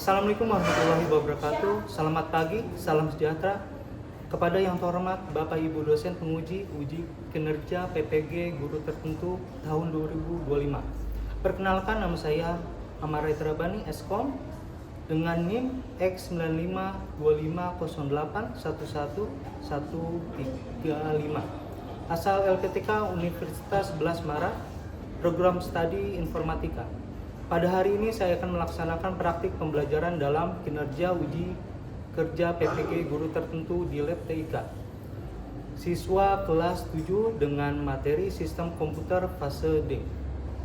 Assalamualaikum warahmatullahi wabarakatuh. Selamat pagi, salam sejahtera kepada yang terhormat Bapak Ibu dosen penguji uji kinerja PPG guru tertentu tahun 2025. Perkenalkan, nama saya Ahmad Raitra Bani, Eskom, dengan NIM X9528111135. Asal LPTK Universitas 11 Maret, program studi informatika. Pada hari ini saya akan melaksanakan praktik pembelajaran dalam kinerja uji kerja PPG guru tertentu di lab TIK. Siswa kelas 7 dengan materi sistem komputer fase D.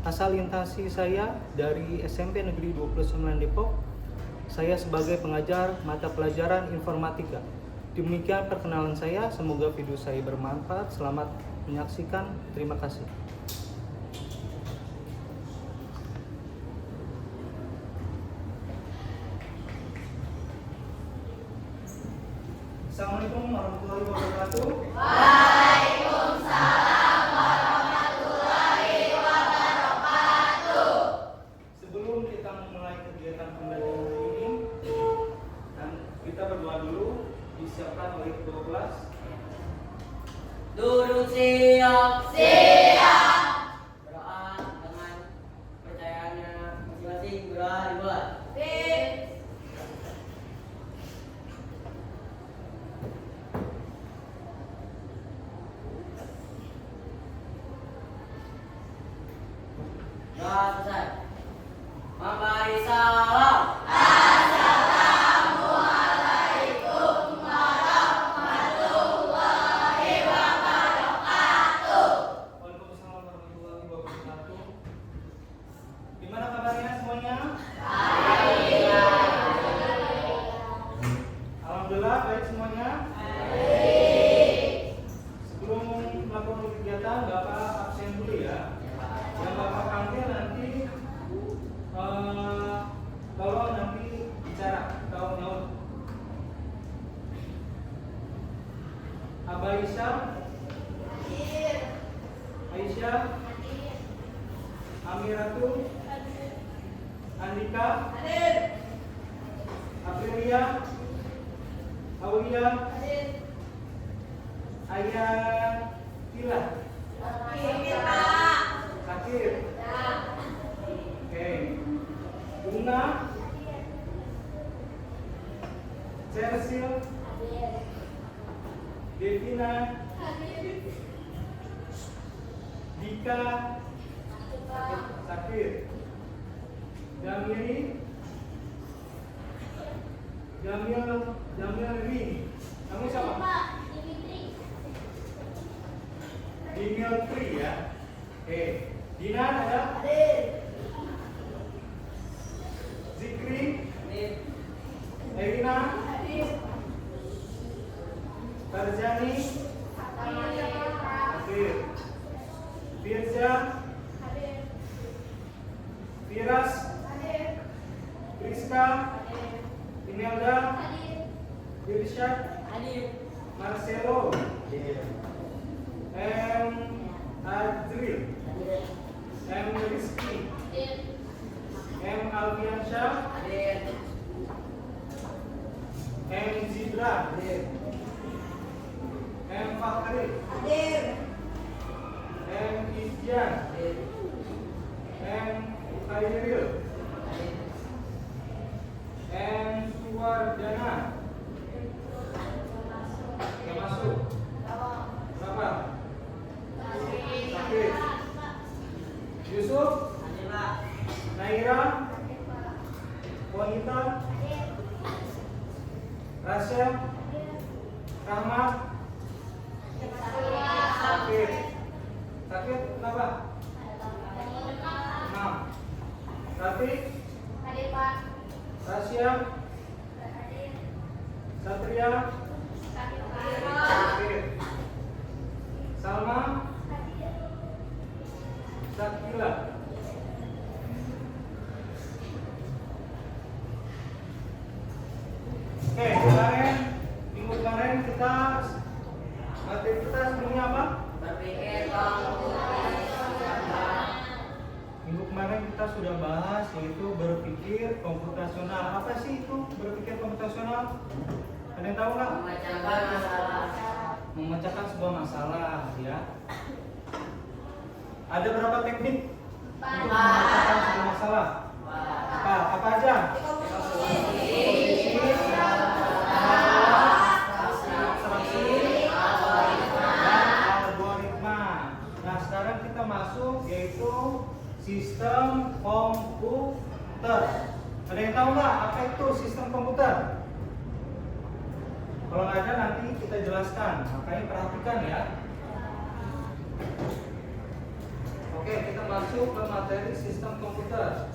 Asal instansi saya dari SMP Negeri 29 Depok. Saya sebagai pengajar mata pelajaran informatika. Demikian perkenalan saya, semoga video saya bermanfaat. Selamat menyaksikan, terima kasih. Assalamualaikum warahmatullahi wabarakatuh. Waalaikumsalam warahmatullahi wabarakatuh. Sebelum kita memulai kegiatan pembelajaran hari ini, dan kita berdoa dulu, disiapkan oleh ketua kelas. Duduk siap. Siap. Berdoa dengan percayaannya masing-masing. Berdoa dibuat. Selesai. Mari salam. Assalamualaikum warahmatullahi wabarakatuh. Waalaikumsalam warahmatullahi wabarakatuh. Gimana kabarnya semuanya? Baik. Alhamdulillah baik semuanya. Baik. Sebelum melakukan kegiatan, Bapak absen dulu ya. Yang Bapak panggil nanti tolong nanti bicara atau nyaut. Abah Aisyah, Amiratu, Andika, Aprilia, Aulia, Ayah Tila, Sakir, oke, Bunga, Cersil, Devina, Dika, Sakir, Jamili, Jamil Rini. Kamu siapa? Dimitri ya. Oke. Dina ada? Zikri? Erina? Tarjani? Hadir. Firza? Firas? Rizka? Imelda? Irsyad? Marcelo? Adril? Rizky? Alfiansyah? Zidra? Fakri? Izjan? Khairil? Suwardana? Gak masuk? Berapa? Sakit? Yusuf? Naira? Wanita? Rasya? Rahmat? Sakit? Sakit kenapa? 6. Rafiq? Rasya? Satria? Sakit? Salma? Sakila? Oke, minggu kemarin materi kita sebelumnya apa? Berpikir komputer. Minggu kemarin kita sudah bahas yaitu berpikir komputasional. Apa sih itu berpikir komputasional? Ada yang tahu nggak? Memecahkan masalah. Memecahkan sebuah masalah, ya. Ada berapa teknik untuk memecahkan sebuah masalah? Apa aja? Komposisi, abstraksi, dan algoritma. Nah, sekarang kita masuk yaitu sistem komputer. Ada yang tahu nggak apa itu sistem komputer? Kalau nggak ada nanti kita jelaskan, makanya perhatikan ya. Oke, kita masuk ke materi sistem komputer.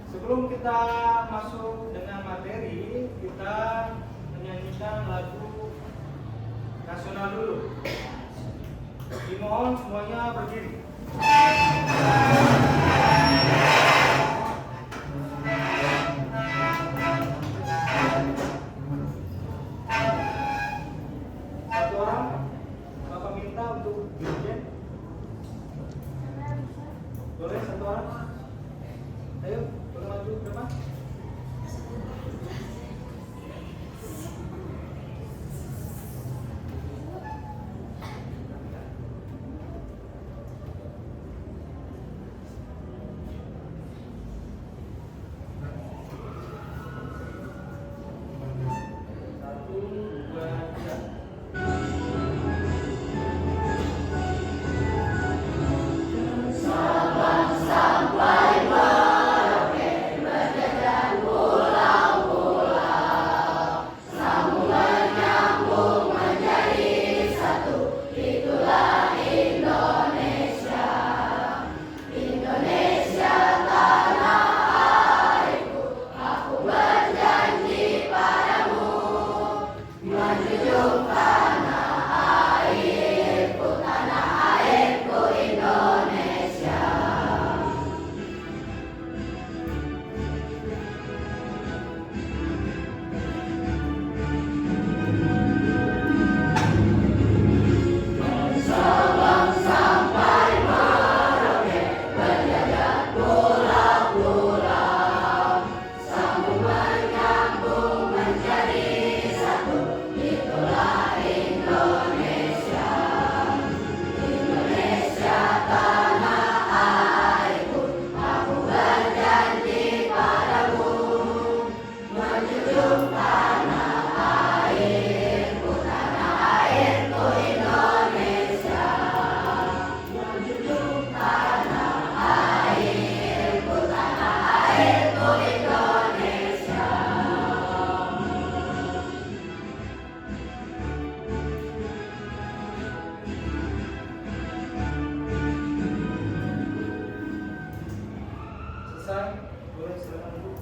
Sebelum kita masuk dengan materi, kita menyanyikan lagu nasional dulu. Dimohon semuanya berdiri. Satu orang, Bapak minta untuk dirjen. Boleh satu orang? Ayo, boleh maju ke depan. Satu, dua, tiga. Selesai, boleh silakan duduk.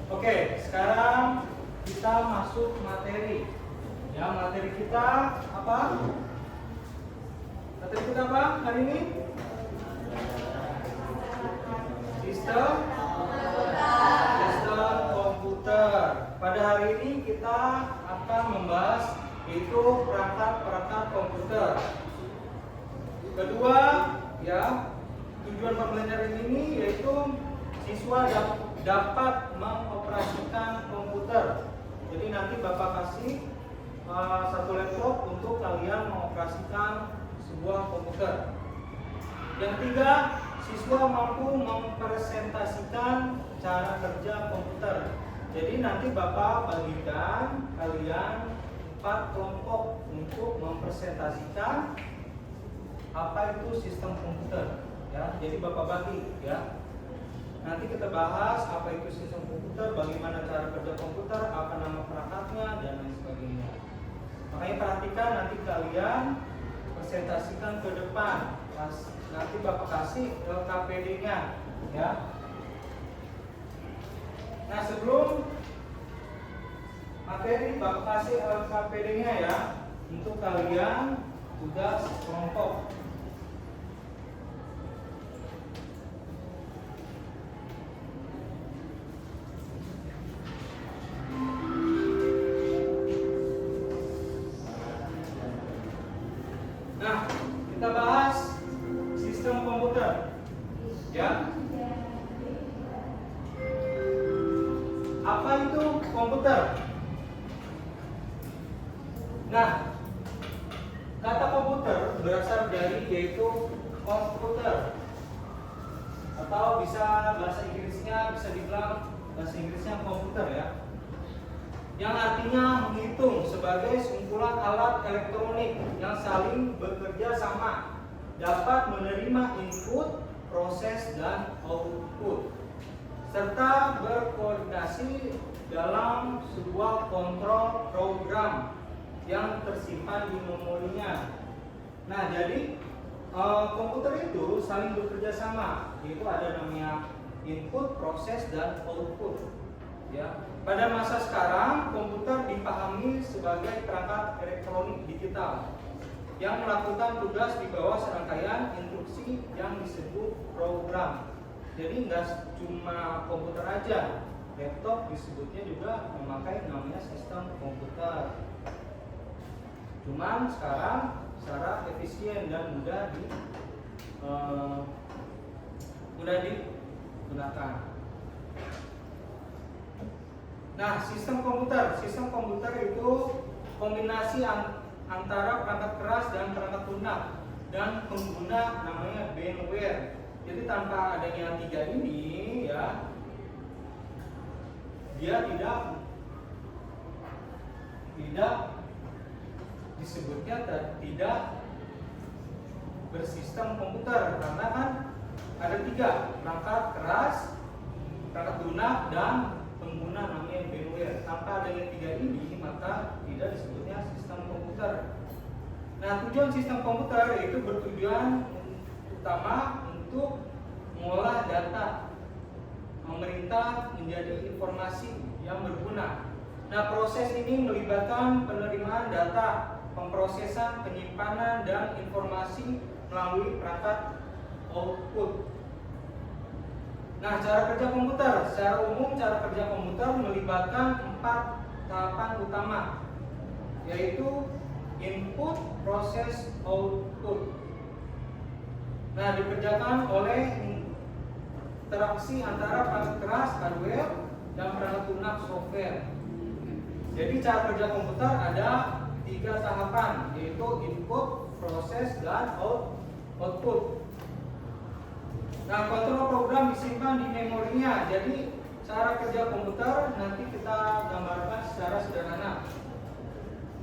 Oke, sekarang kita masuk materi. Ya, materi kita apa? Materi kita apa hari ini? Sistem komputer. Pada hari ini kita akan membahas yaitu perangkat komputer. Kedua, ya, tujuan pembelajaran ini yaitu siswa dapat mengoperasikan komputer. Jadi nanti Bapak kasih satu laptop untuk kalian mengoperasikan sebuah komputer. Yang ketiga, siswa mampu mempresentasikan cara kerja komputer. Jadi nanti Bapak bagikan kalian 4 kelompok untuk mempresentasikan apa itu sistem komputer. Ya, jadi Bapak bagi ya. Nanti kita bahas apa itu sistem komputer, bagaimana cara kerja komputer, apa nama perangkatnya, dan lain sebagainya. Makanya perhatikan nanti kalian presentasikan ke depan. Nanti Bapak kasih LKPD-nya, ya. Nah, sebelum materi Bapak kasih LKPD-nya ya, untuk kalian tugas kelompok. Nah, kita bahas sistem komputer, ya. Apa itu komputer? Nah, kata komputer berasal dari yaitu komputer, atau bisa bahasa Inggrisnya bisa dibilang bahasa Inggrisnya komputer ya, yang artinya menghitung sebagai kumpulan alat elektronik yang saling bekerja sama, dapat menerima input, proses, dan output, serta berkoordinasi dalam sebuah kontrol program yang tersimpan di memorinya. Nah, jadi komputer itu saling bekerja sama, yaitu ada namanya input, proses, dan output. Ya, pada masa sekarang komputer dipahami sebagai perangkat elektronik digital yang melakukan tugas di bawah serangkaian instruksi yang disebut program. Jadi nggak cuma komputer aja, laptop disebutnya juga memakai namanya sistem komputer. Cuman sekarang secara efisien dan mudah digunakan. Nah, sistem komputer itu kombinasi antara perangkat keras dan perangkat lunak dan pengguna namanya bandware. Jadi tanpa adanya tiga ini ya, dia tidak disebutnya tidak bersistem komputer, karena kan ada tiga, perangkat keras, perangkat lunak, dan pengguna namanya bandware. Tanpa adanya tiga ini maka tidak disebutnya sistem komputer. Nah, tujuan sistem komputer itu bertujuan utama untuk mengolah data, memerintah menjadi informasi yang berguna. Nah, proses ini melibatkan penerimaan data, pemrosesan, penyimpanan, dan informasi melalui perangkat output. Nah, cara kerja komputer. Secara umum, cara kerja komputer melibatkan 4 tahapan utama, yaitu input, proses, output. Nah, dikerjakan oleh interaksi antara perangkat keras hardware dan perangkat lunak software. Jadi cara kerja komputer ada 3 tahapan, yaitu input, proses, dan output. Nah, kontrol program disimpan di memorinya. Jadi cara kerja komputer nanti kita gambarkan secara sederhana.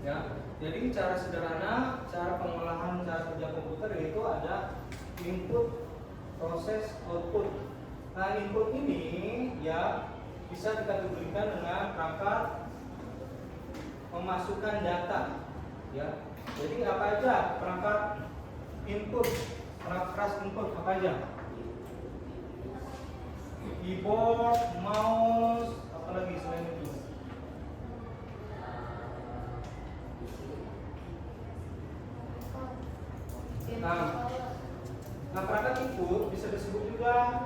Ya, jadi cara sederhana, cara pengolahan cara kerja komputer yaitu ada input, proses, output. Nah, input ini ya bisa dikategorikan dengan perangkat memasukkan data. Ya, jadi apa aja perangkat input, perangkat keras input apa aja? Keyboard, mouse, apa lagi selain itu? Nah, perangkat input bisa disebut juga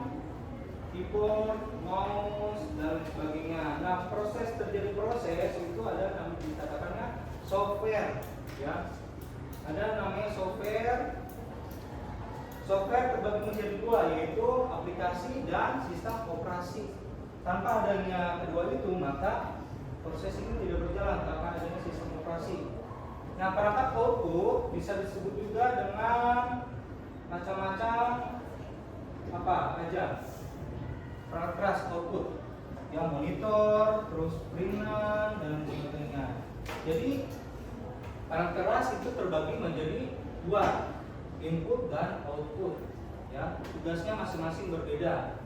keyboard, mouse, dan sebagainya. Nah, terjadi proses itu ada yang dikatakannya software, ya. Ada namanya software. Software terbagi menjadi 2, yaitu aplikasi dan sistem operasi. Tanpa adanya kedua itu, maka proses ini tidak berjalan tanpa adanya sistem operasi. Nah, perangkat output bisa disebut juga dengan macam-macam apa aja. Perangkat keras output, yang monitor, terus printer, dan sebagainya. Jadi perangkat keras itu terbagi menjadi 2, input dan output. Ya, tugasnya masing-masing berbeda.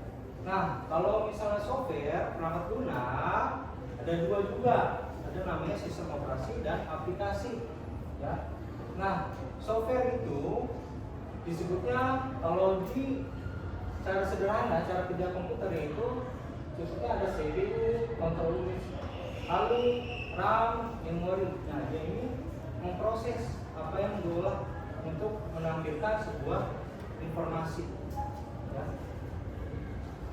Nah, kalau misalnya software perangkat lunak ada dua juga, ada namanya sistem operasi dan aplikasi. Ya. Nah, software itu disebutnya kalau di cara sederhana, cara kerja komputer itu disebutnya ada CPU, control unit, lalu RAM, memori. Nah, dia ini memproses apa yang diolah untuk menampilkan sebuah informasi. Ya.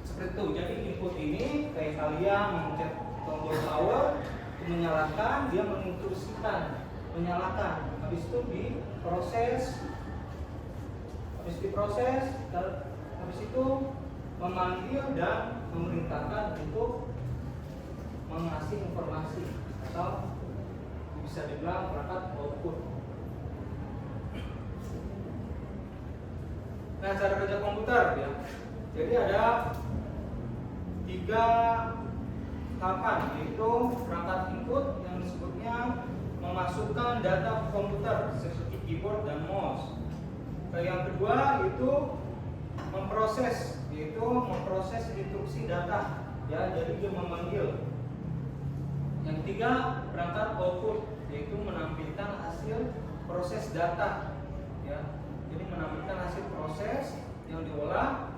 Seperti itu. Jadi input ini kayak kalian mencet tombol power, menyalakan, dia menginstruksikan, menyalakan. Habis itu diproses, habis itu memanggil dan memerintahkan untuk mengasih informasi atau bisa dibilang perangkat output. Nah, cara kerja komputer ya. Jadi ada 3 tahapan, yaitu perangkat input yang disebutnya memasukkan data ke komputer seperti keyboard dan mouse. Yang kedua itu memproses, yaitu memproses instruksi data, ya, jadi dia memanggil. Yang ketiga perangkat output, yaitu menampilkan hasil proses data, ya, jadi menampilkan hasil proses yang diolah,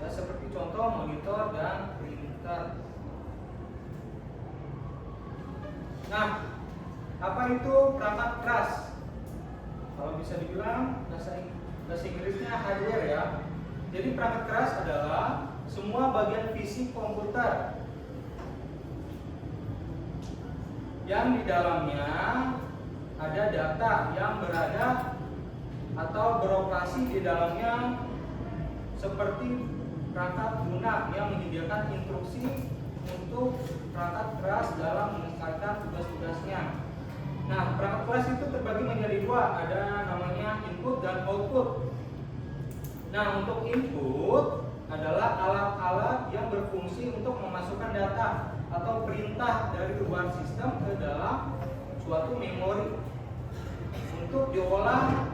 ya, seperti contoh monitor dan printer. Nah, apa itu perangkat keras? Kalau bisa dibilang bahasa Inggrisnya hardware, ya. Jadi perangkat keras adalah semua bagian fisik komputer yang di dalamnya ada data yang berada atau beroperasi di dalamnya, seperti perangkat lunak yang menyediakan instruksi untuk perangkat keras dalam menyelesaikan tugas-tugasnya. Nah, perangkat keras itu terbagi menjadi dua, ada namanya input dan output. Nah, untuk input adalah alat-alat yang berfungsi untuk memasukkan data atau perintah dari luar sistem ke dalam suatu memori untuk diolah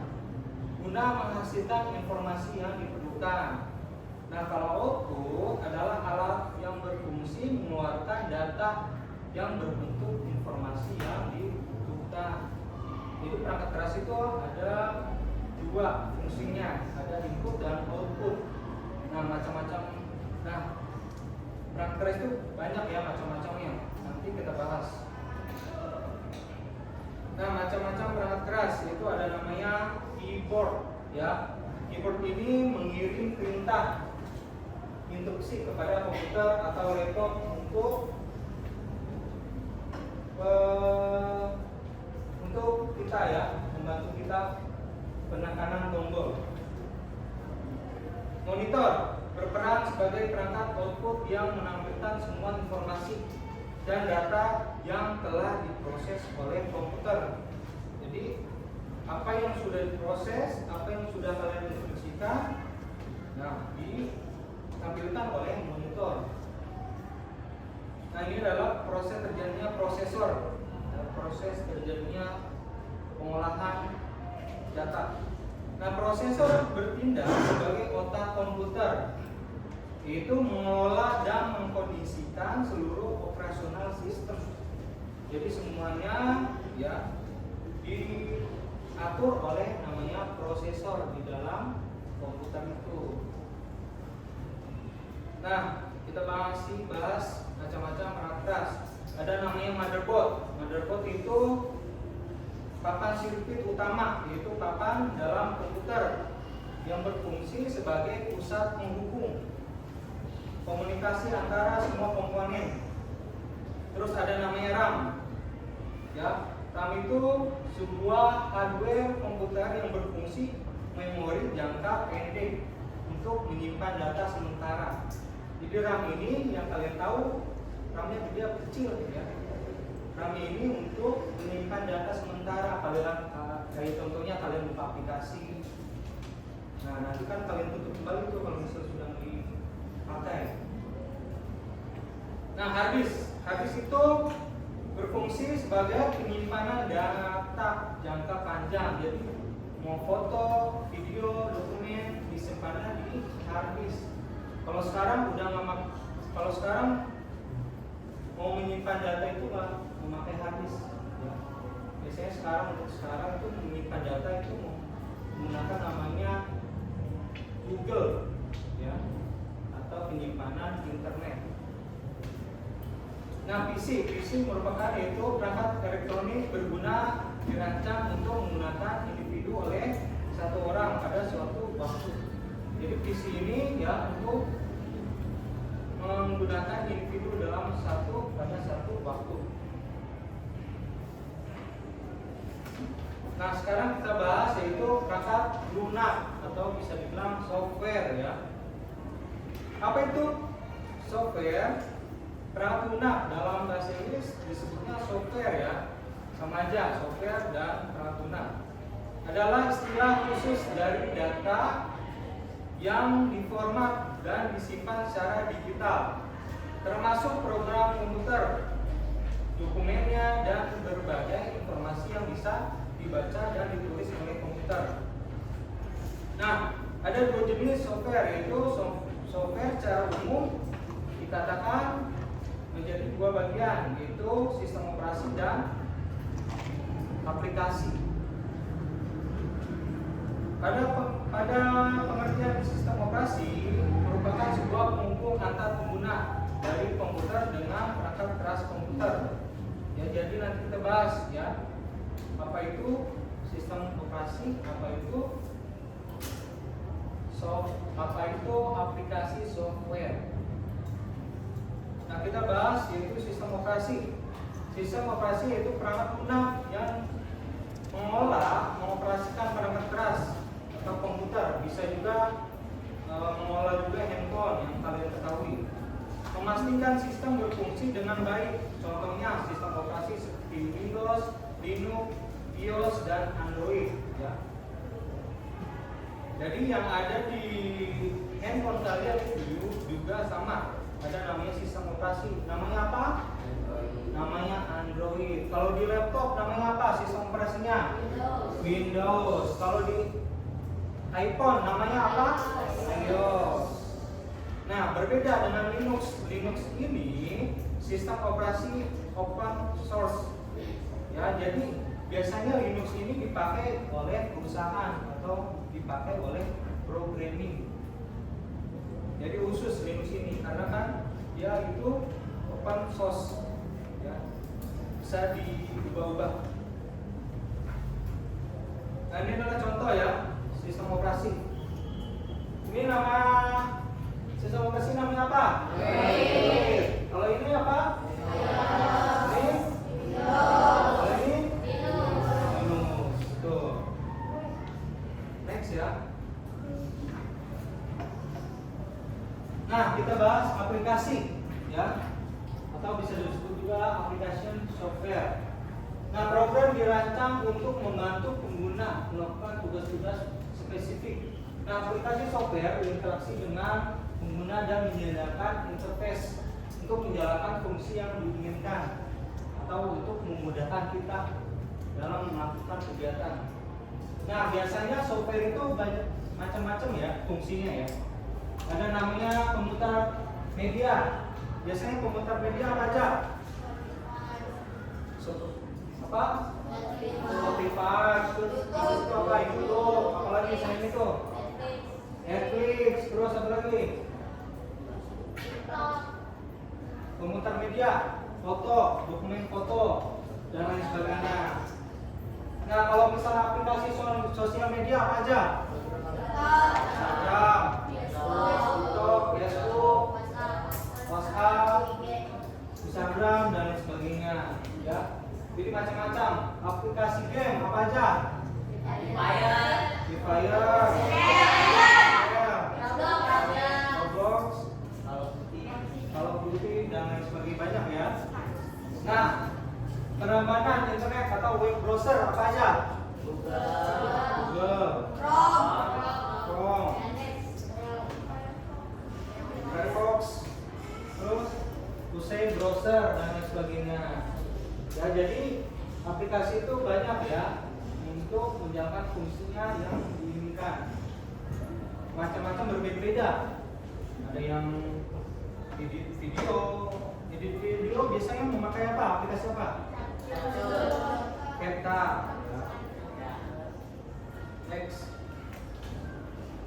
guna menghasilkan informasi yang diperlukan. Nah, kalau output adalah alat yang berfungsi mengeluarkan data yang berbentuk informasi yang dibutuhkan. Jadi perangkat keras itu ada dua fungsinya, ada input dan output. Nah, macam-macam. Nah, perangkat keras itu banyak ya macam-macamnya. Nanti kita bahas. Nah, macam-macam perangkat keras itu ada namanya keyboard, ya. Keyboard ini mengirim perintah instruksi kepada komputer atau laptop untuk kita, ya, membantu kita penekanan tombol. Monitor berperan sebagai perangkat output yang menampilkan semua informasi dan data yang telah diproses oleh komputer. Jadi apa yang sudah diproses, apa yang sudah kalian instruksikan, nah, ditampilkan oleh monitor. Nah, ini adalah proses terjadinya prosesor, proses terjadinya pengolahan data. Nah, prosesor bertindak sebagai otak komputer, yaitu mengelola dan mengkondisikan seluruh operasional sistem. Jadi semuanya, ya, diatur oleh namanya prosesor di dalam komputer itu. Nah, kita masih bahas macam-macam perangkat keras. Ada namanya motherboard. Motherboard itu papan sirkuit utama, yaitu papan dalam komputer yang berfungsi sebagai pusat penghubung komunikasi antara semua komponen. Terus ada namanya RAM. Ya, RAM itu sebuah hardware komputer yang berfungsi memori jangka pendek untuk menyimpan data sementara. Jadi RAM ini yang kalian tahu, RAM-nya dia kecil, ya. RAM ini untuk menyimpan data sementara. Kalian kayak contohnya kalian buka aplikasi. Nah, nanti kan kalian tutup kembali tuh kalau misalnya sudah dipakai. Nah, hard disk itu berfungsi sebagai penyimpanan data jangka panjang. Jadi mau foto, video, dokumen disimpannya di hard disk. Kalau sekarang kalau sekarang mau menyimpan data itu nggak memakai hard disk. Ya. Biasanya untuk sekarang itu menyimpan data itu menggunakan namanya Google, ya, atau penyimpanan internet. Nah, PC merupakan yaitu perangkat elektronik berguna dirancang untuk menggunakan individu oleh satu orang pada suatu waktu. Jadi PC ini ya untuk menggunakan individu pada satu waktu. Nah, sekarang kita bahas yaitu perangkat lunak atau bisa dibilang software, ya. Apa itu software? Perangkat lunak dalam bahasa Inggris disebutnya software, ya. Sama aja, software dan perangkat lunak adalah istilah khusus dari data yang diformat dan disimpan secara digital, termasuk program komputer, dokumennya, dan berbagai informasi yang bisa dibaca dan ditulis oleh komputer. Nah, ada dua jenis software, yaitu software secara umum dikatakan menjadi dua bagian, yaitu sistem operasi dan aplikasi. Pada pengertian sistem operasi merupakan sebuah penghubung antar pengguna dari komputer dengan perangkat keras komputer. Ya, jadi nanti kita bahas, ya, apa itu sistem operasi, apa itu aplikasi software. Nah, kita bahas yaitu sistem operasi. Sistem operasi yaitu perangkat lunak yang mengoperasikan perangkat keras atau komputer, bisa juga mengolah juga handphone yang kalian ketahui. Memastikan sistem berfungsi dengan baik. Contohnya sistem operasi seperti Windows, Linux, iOS, dan Android, ya. Jadi yang ada di handphone kalian itu juga sama. Ada namanya sistem operasi. Namanya apa? Namanya Android. Kalau di laptop namanya apa sistem operasinya? Windows. Kalau di iPhone namanya apa? iOS. Nah, berbeda dengan Linux. Linux ini sistem operasi open source. Ya, jadi biasanya Linux ini dipakai oleh perusahaan atau dipakai oleh programming. Jadi khusus Linux ini karena kan dia itu open source, ya, bisa diubah-ubah. Nah, ini adalah contoh, ya, sistem operasi. Ini nama sistem operasi namanya apa? Kalau ini apa? Ini? Kalau ini? Linux. Tuh. Next, ya. Nah, kita bahas aplikasi, ya, atau bisa disebut juga application software. Nah, program dirancang untuk membantu pengguna melakukan tugas-tugas spesifik. Nah, aplikasi software berinteraksi dengan pengguna dan menyediakan interface untuk menjalankan fungsi yang diinginkan atau untuk memudahkan kita dalam melakukan kegiatan. Nah, biasanya software itu banyak macam-macam, ya, fungsinya, ya. Ada namanya pemutar media. Biasanya pemutar media apa aja? Apa? Spotify, terus itu apa? YouTube, apalagi selain itu? Netflix, terus apa lagi? Pemutar media, foto, dokumen foto, dan lain sebagainya. Nah, kalau misalnya aplikasi sosial media apa aja? Instagram, TikTok, Facebook, WhatsApp, Instagram, dan lain sebagainya, ya. Jadi macam-macam. Aplikasi game apa aja? Free Fire, Roblox, Call of Duty, dan lain sebagainya, banyak, ya. Nah, penambahan internet atau web browser apa aja? Google, Chrome, Firefox, terus Usain browser, dan lain sebagainya. Ya, jadi aplikasi itu banyak, ya, untuk menjalankan fungsinya yang diinginkan. Macam-macam berbeda-beda. Ada yang edit video biasanya memakai apa? Aplikasi apa? CapCut. Next.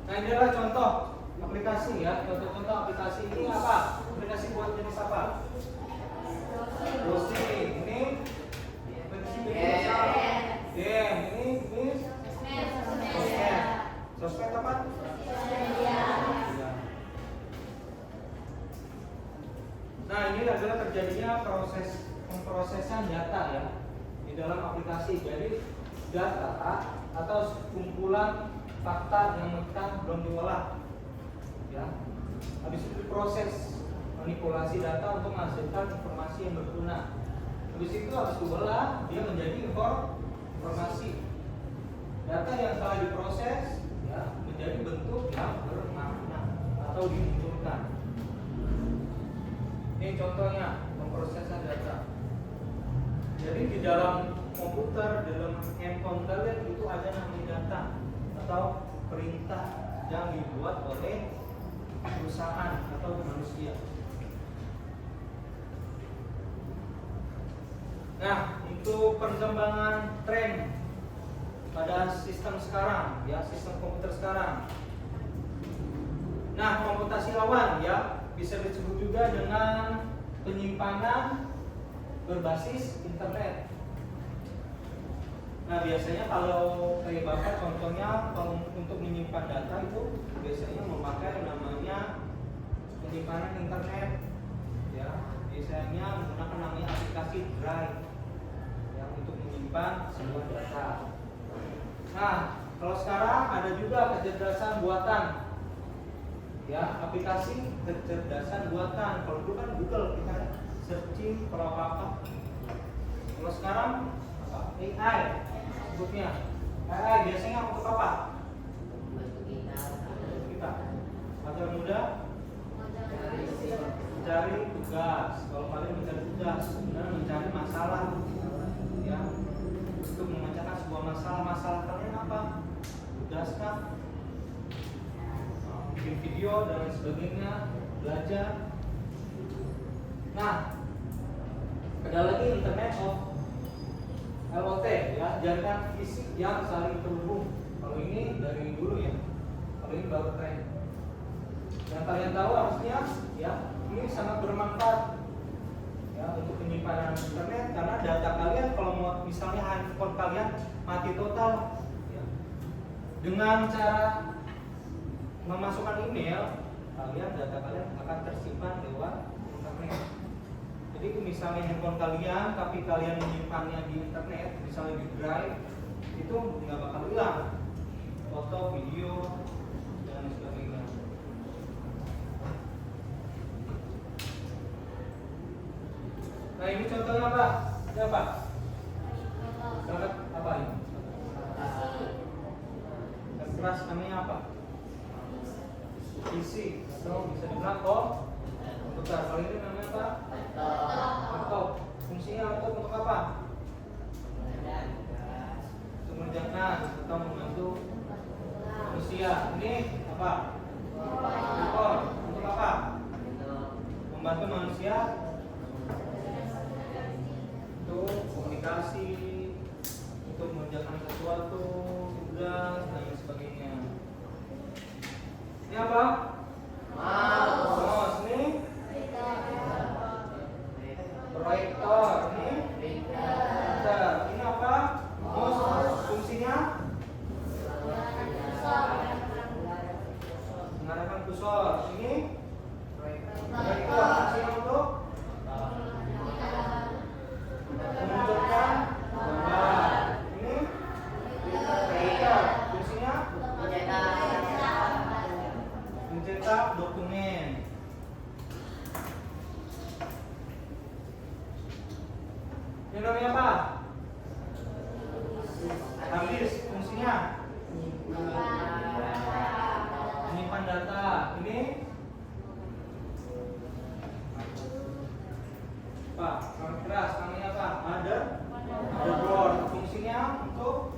Nah, ini adalah contoh aplikasi ya. Contoh-contoh aplikasi ini apa? Aplikasi buat jenis apa? Browsing. Ini aplikasi jenis apa? Game. Ini sosmed. Sosmed apa? Ya. Nah, ini adalah terjadinya pemrosesan data ya di dalam aplikasi. Jadi data atau kumpulan fakta yang mentah belum diolah, ya. Habis itu diproses manipulasi data untuk menghasilkan informasi yang berguna. Habis itu harus diolah, dia menjadi informasi. Data yang telah diproses, ya, menjadi bentuk yang bermakna atau dimunculkan. Ini contohnya pemrosesan data. Jadi di dalam komputer, dalam handphone kalian itu ada namanya data atau perintah yang dibuat oleh perusahaan atau manusia. Nah, untuk perkembangan tren pada sistem sekarang, ya, sistem komputer sekarang. Nah, komputasi awan ya bisa disebut juga dengan penyimpanan berbasis internet. Nah, biasanya kalau kayak Bapak contohnya kalau untuk menyimpan data itu biasanya memakai namanya penyimpanan internet. Ya, biasanya menggunakan namanya aplikasi Drive ya untuk menyimpan sebuah data. Nah, kalau sekarang ada juga kecerdasan buatan. Ya, aplikasi kecerdasan buatan. Kalau dulu kan Google kita searching kalau apa-apa. Kalau sekarang apa? AI sebutnya. AI biasanya untuk apa? Kita agar mudah mencari tugas. Kalau kalian mencari tugas, benar mencari masalah, ya, untuk memecahkan sebuah masalah kalian apa? Tugas kah? Bikin video dan lain sebagainya, belajar. Nah, ada lagi Internet of LOT ya, jaringan fisik yang saling terhubung. Kalau ini dari dulu ya, kalau ini baru tren. Yang kalian tahu harusnya ya, ini sangat bermanfaat ya untuk penyimpanan internet karena data kalian kalau mau misalnya handphone kalian mati total, ya, dengan cara memasukkan email, data kalian akan tersimpan lewat internet. Jadi misalnya handphone kalian, tapi kalian menyimpannya di internet, misalnya di Drive, itu nggak bakal hilang. Foto, video, dan sebagainya. Nah, ini contohnya apa? Ini apa? Contoh apa ini? Keras namanya apa? PC atau bisa dibilang komputer. Kalau ini namanya apa? Laptop. Fungsinya laptop untuk apa? Untuk mengerjakan atau membantu manusia. Ini apa? Monitor. Untuk apa? Membantu manusia untuk komunikasi, untuk mengerjakan sesuatu, tugas dan lain sebagainya. Ini apa? Mouse. Ini proyektor. Ini printer. Ini apa? Mouse. Fungsinya mengarahkan kursor. Ini proyektor. Fungsinya untuk menunjukkan gambar. Ini printer. Fungsinya mencetak dokumen. Ini namanya apa? Habis fungsinya menyimpan data. Ini apa? Sangat keras. Namanya apa? Motherboard. Fungsinya untuk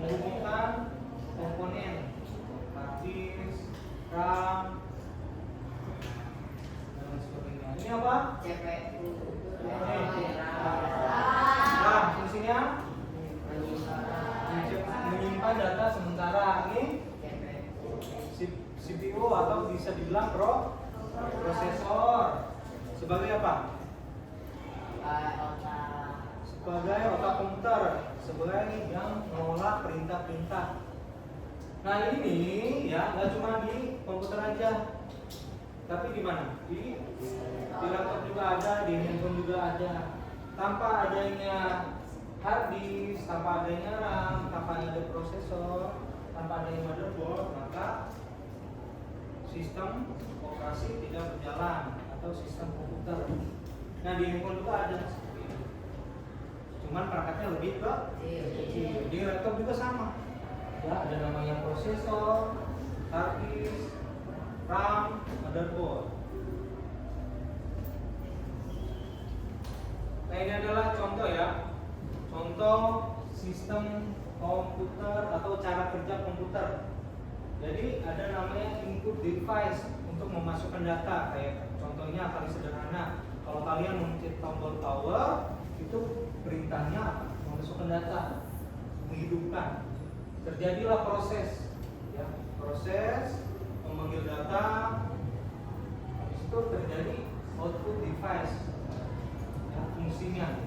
menghubungkan komponen hard disk, RAM, menyimpan data sementara. Ini CPU atau bisa dibilang prosesor. Sebagai apa? Sebagai otak komputer, sebagai yang mengolah perintah-perintah. Nah ini ya nggak cuma di komputer aja, tapi di mana? Di laptop juga ada, di handphone juga ada. Tanpa adanya hard disk, tanpa adanya RAM, tanpa ada prosesor, tanpa adanya motherboard, maka sistem operasi tidak berjalan atau sistem komputer. Nah di handphone juga ada, cuman perangkatnya lebih kecil. Di laptop juga sama. Ya ada namanya prosesor, hard disk, RAM, motherboard. Nah ini adalah contoh ya, contoh sistem komputer atau cara kerja komputer. Jadi ada namanya input device untuk memasukkan data. Kayak contohnya paling sederhana, kalau kalian mencet tombol power, itu perintahnya apa? Memasukkan data, menghidupkan. Terjadilah proses, ya, proses memanggil data. Habis itu terjadi output device, ya, fungsinya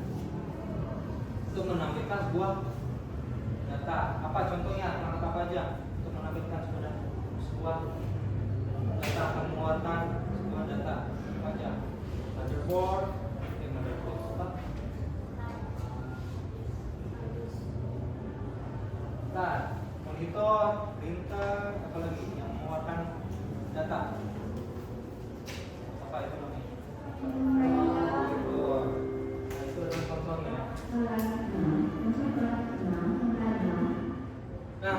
untuk menampilkan sebuah data. Apa contohnya? Perangkat apa aja untuk menampilkan sebuah data, mengeluarkan sebuah data apa aja? Motherboard, apa? Nah, monitor, printer, apalagi yang mengeluarkan data. Apa itu namanya? Monitor. Nah, itu adalah contohnya. Nah,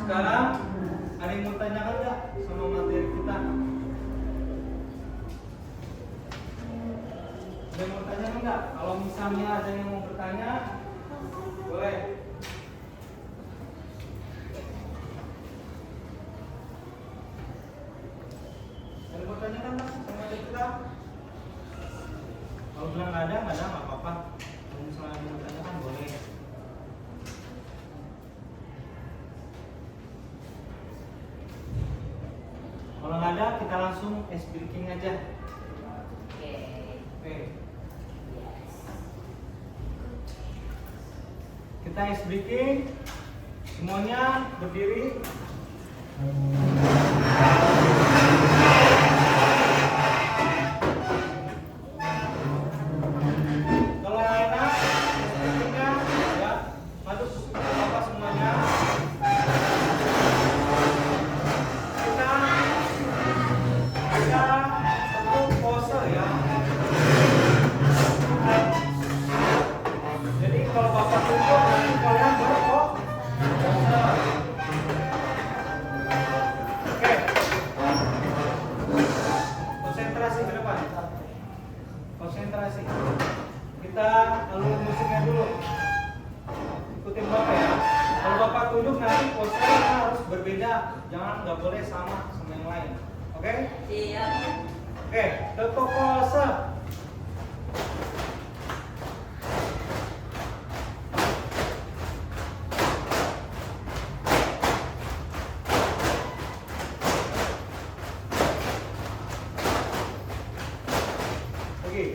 sekarang ada yang mau tanyakan nggak sama materi kita? Ada yang mau tanyakan nggak? Kalau misalnya ada yang mau bertanya, boleh. Ada yang mau tanyakan nggak sama materi kita? Kalau bilang nggak ada nggak apa-apa. Kalau misalnya ada yang mau tanyakan, boleh. Kalau nggak ada, kita langsung ice breaking aja. Oke. Kita ice breaking, semuanya berdiri. Kalau nggak enak, ice breakingnya ya, masuk apa semuanya. Kita satu pose ya. Jadi kalau bapak tunjuk nanti kalian berpose. Oke. Konsentrasi ke depan. Konsentrasi. Kita lalu musiknya dulu. Ikutin bapak ya. Kalau bapak tunjuk nanti pose-nya harus berbeda. Jangan nggak boleh sama yang lain. Oke? Iya. Oke, tetap pose. Oke.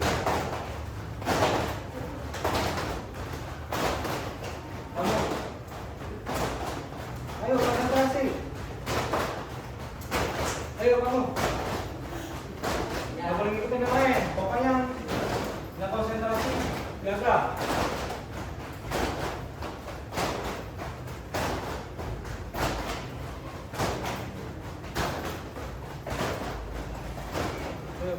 Kamu. Ayo konsentrasi. Ayo kamu. Nggak boleh ngikutin yang lain. Pokoknya nggak konsentrasi, gagal. Ayo.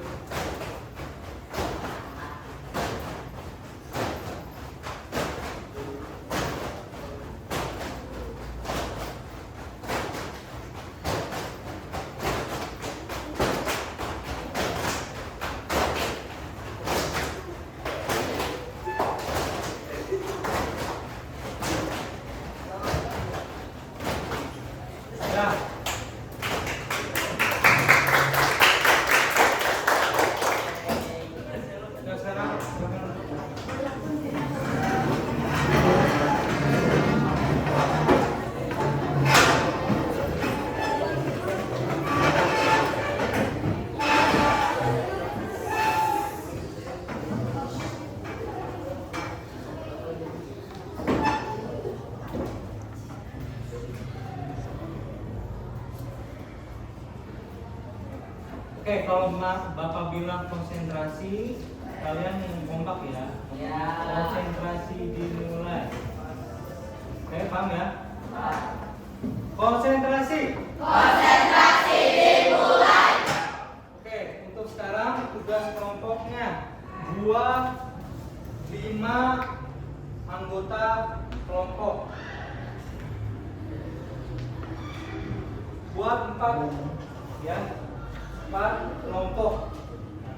Oke, kalau Bapak bilang konsentrasi, kalian yang kompak ya. Ya. Konsentrasi dimulai. Oke, paham ya? Konsentrasi. Konsentrasi dimulai. Oke, untuk sekarang tugas kelompoknya buat 5 anggota kelompok. Buat 4 ya. 4 kelompok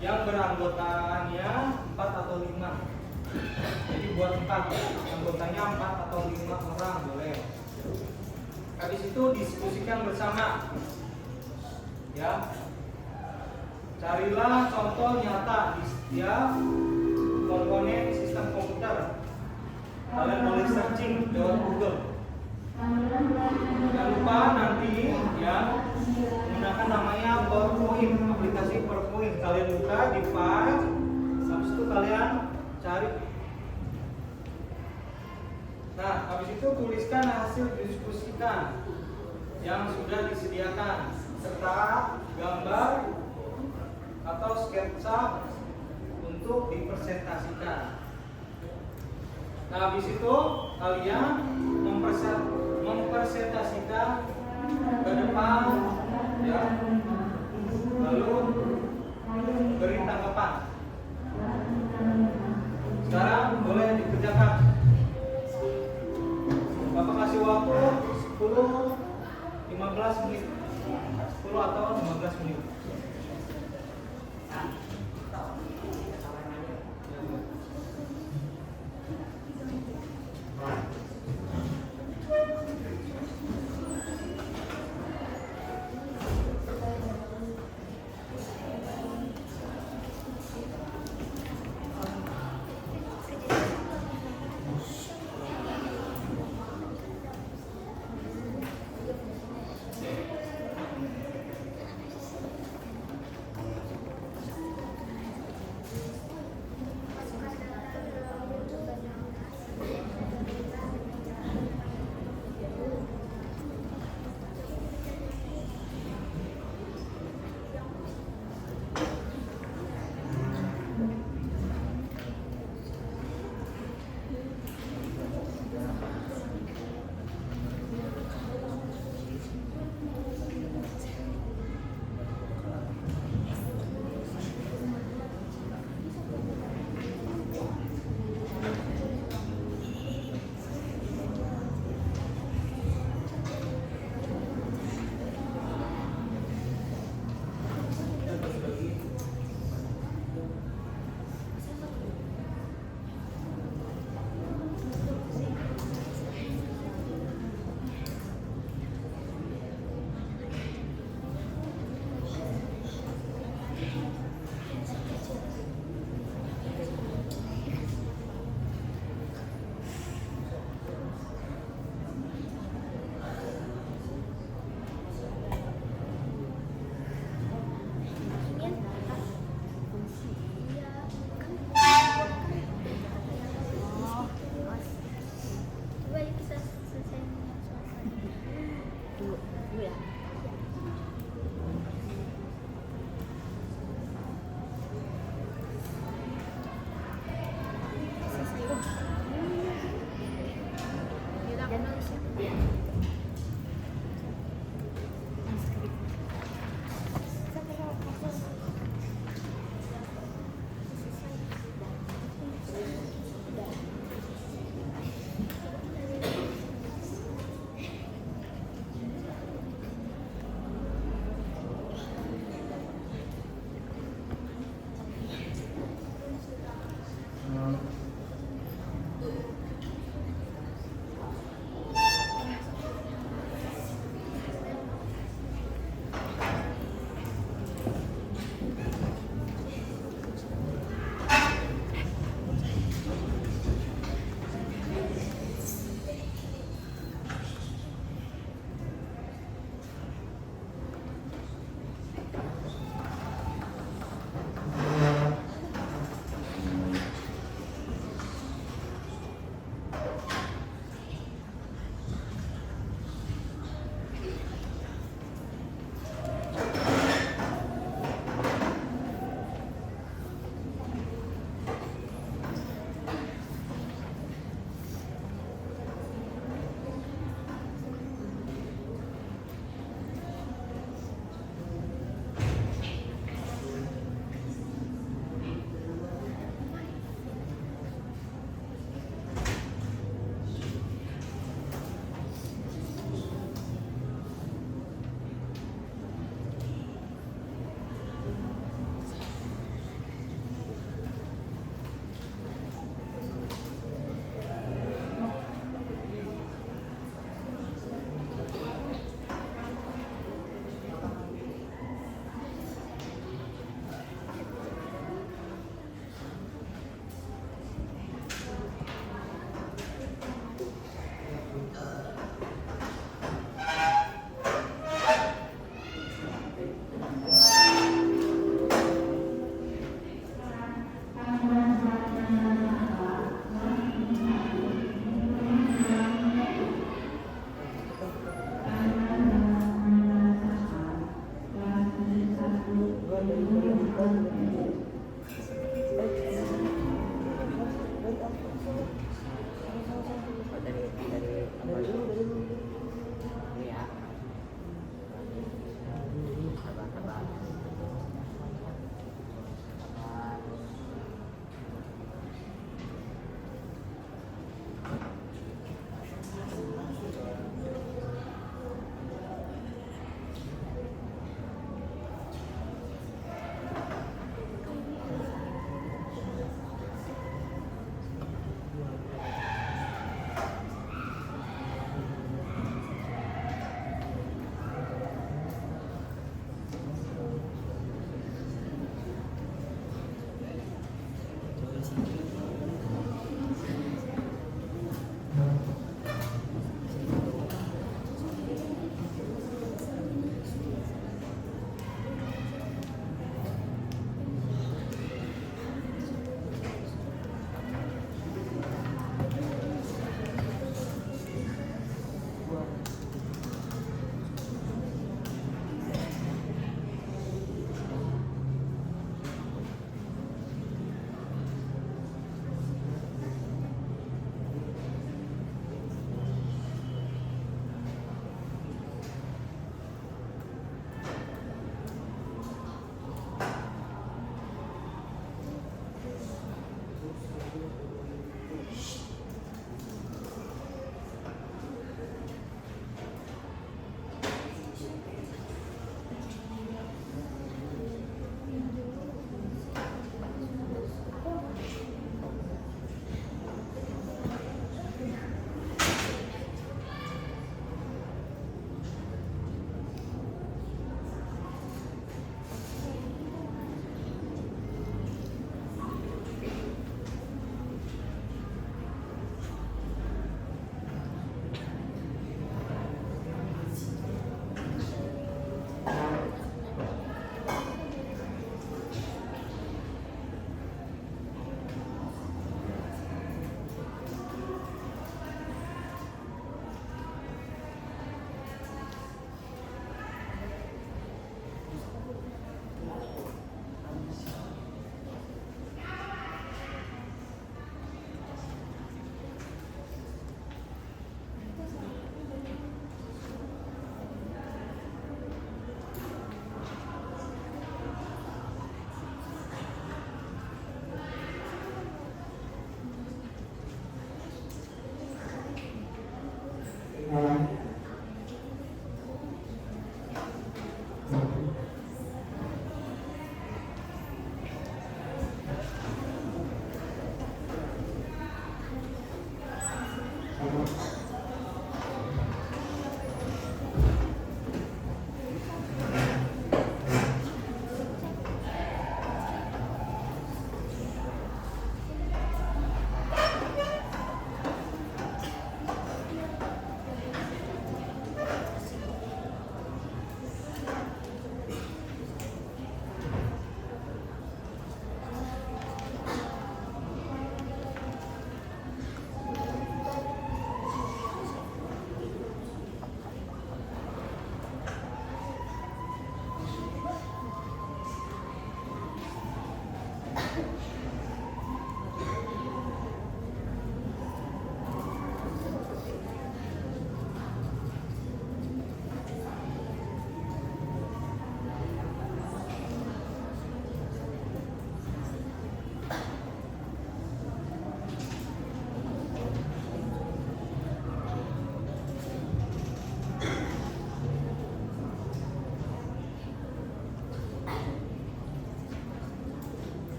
yang beranggotaannya 4 atau 5. Jadi buat 4 anggotanya 4 atau 5 orang boleh. Habis itu diskusikan bersama. Ya. Carilah contoh nyata di setiap komponen sistem komputer. Kalian boleh searching lewat Google. Jangan lupa nanti ya menggunakan namanya PowerPoint, aplikasi PowerPoint. Kalian buka di file, habis itu kalian cari. Nah, habis itu tuliskan hasil diskusikan yang sudah disediakan serta gambar atau sketsa untuk dipresentasikan. Nah, habis itu kalian mempresentasikan ke depan ya. Lalu beri tanggapan. Sekarang boleh dikerjakan. Bapak kasih waktu 10 15 menit. 10 atau 15 menit.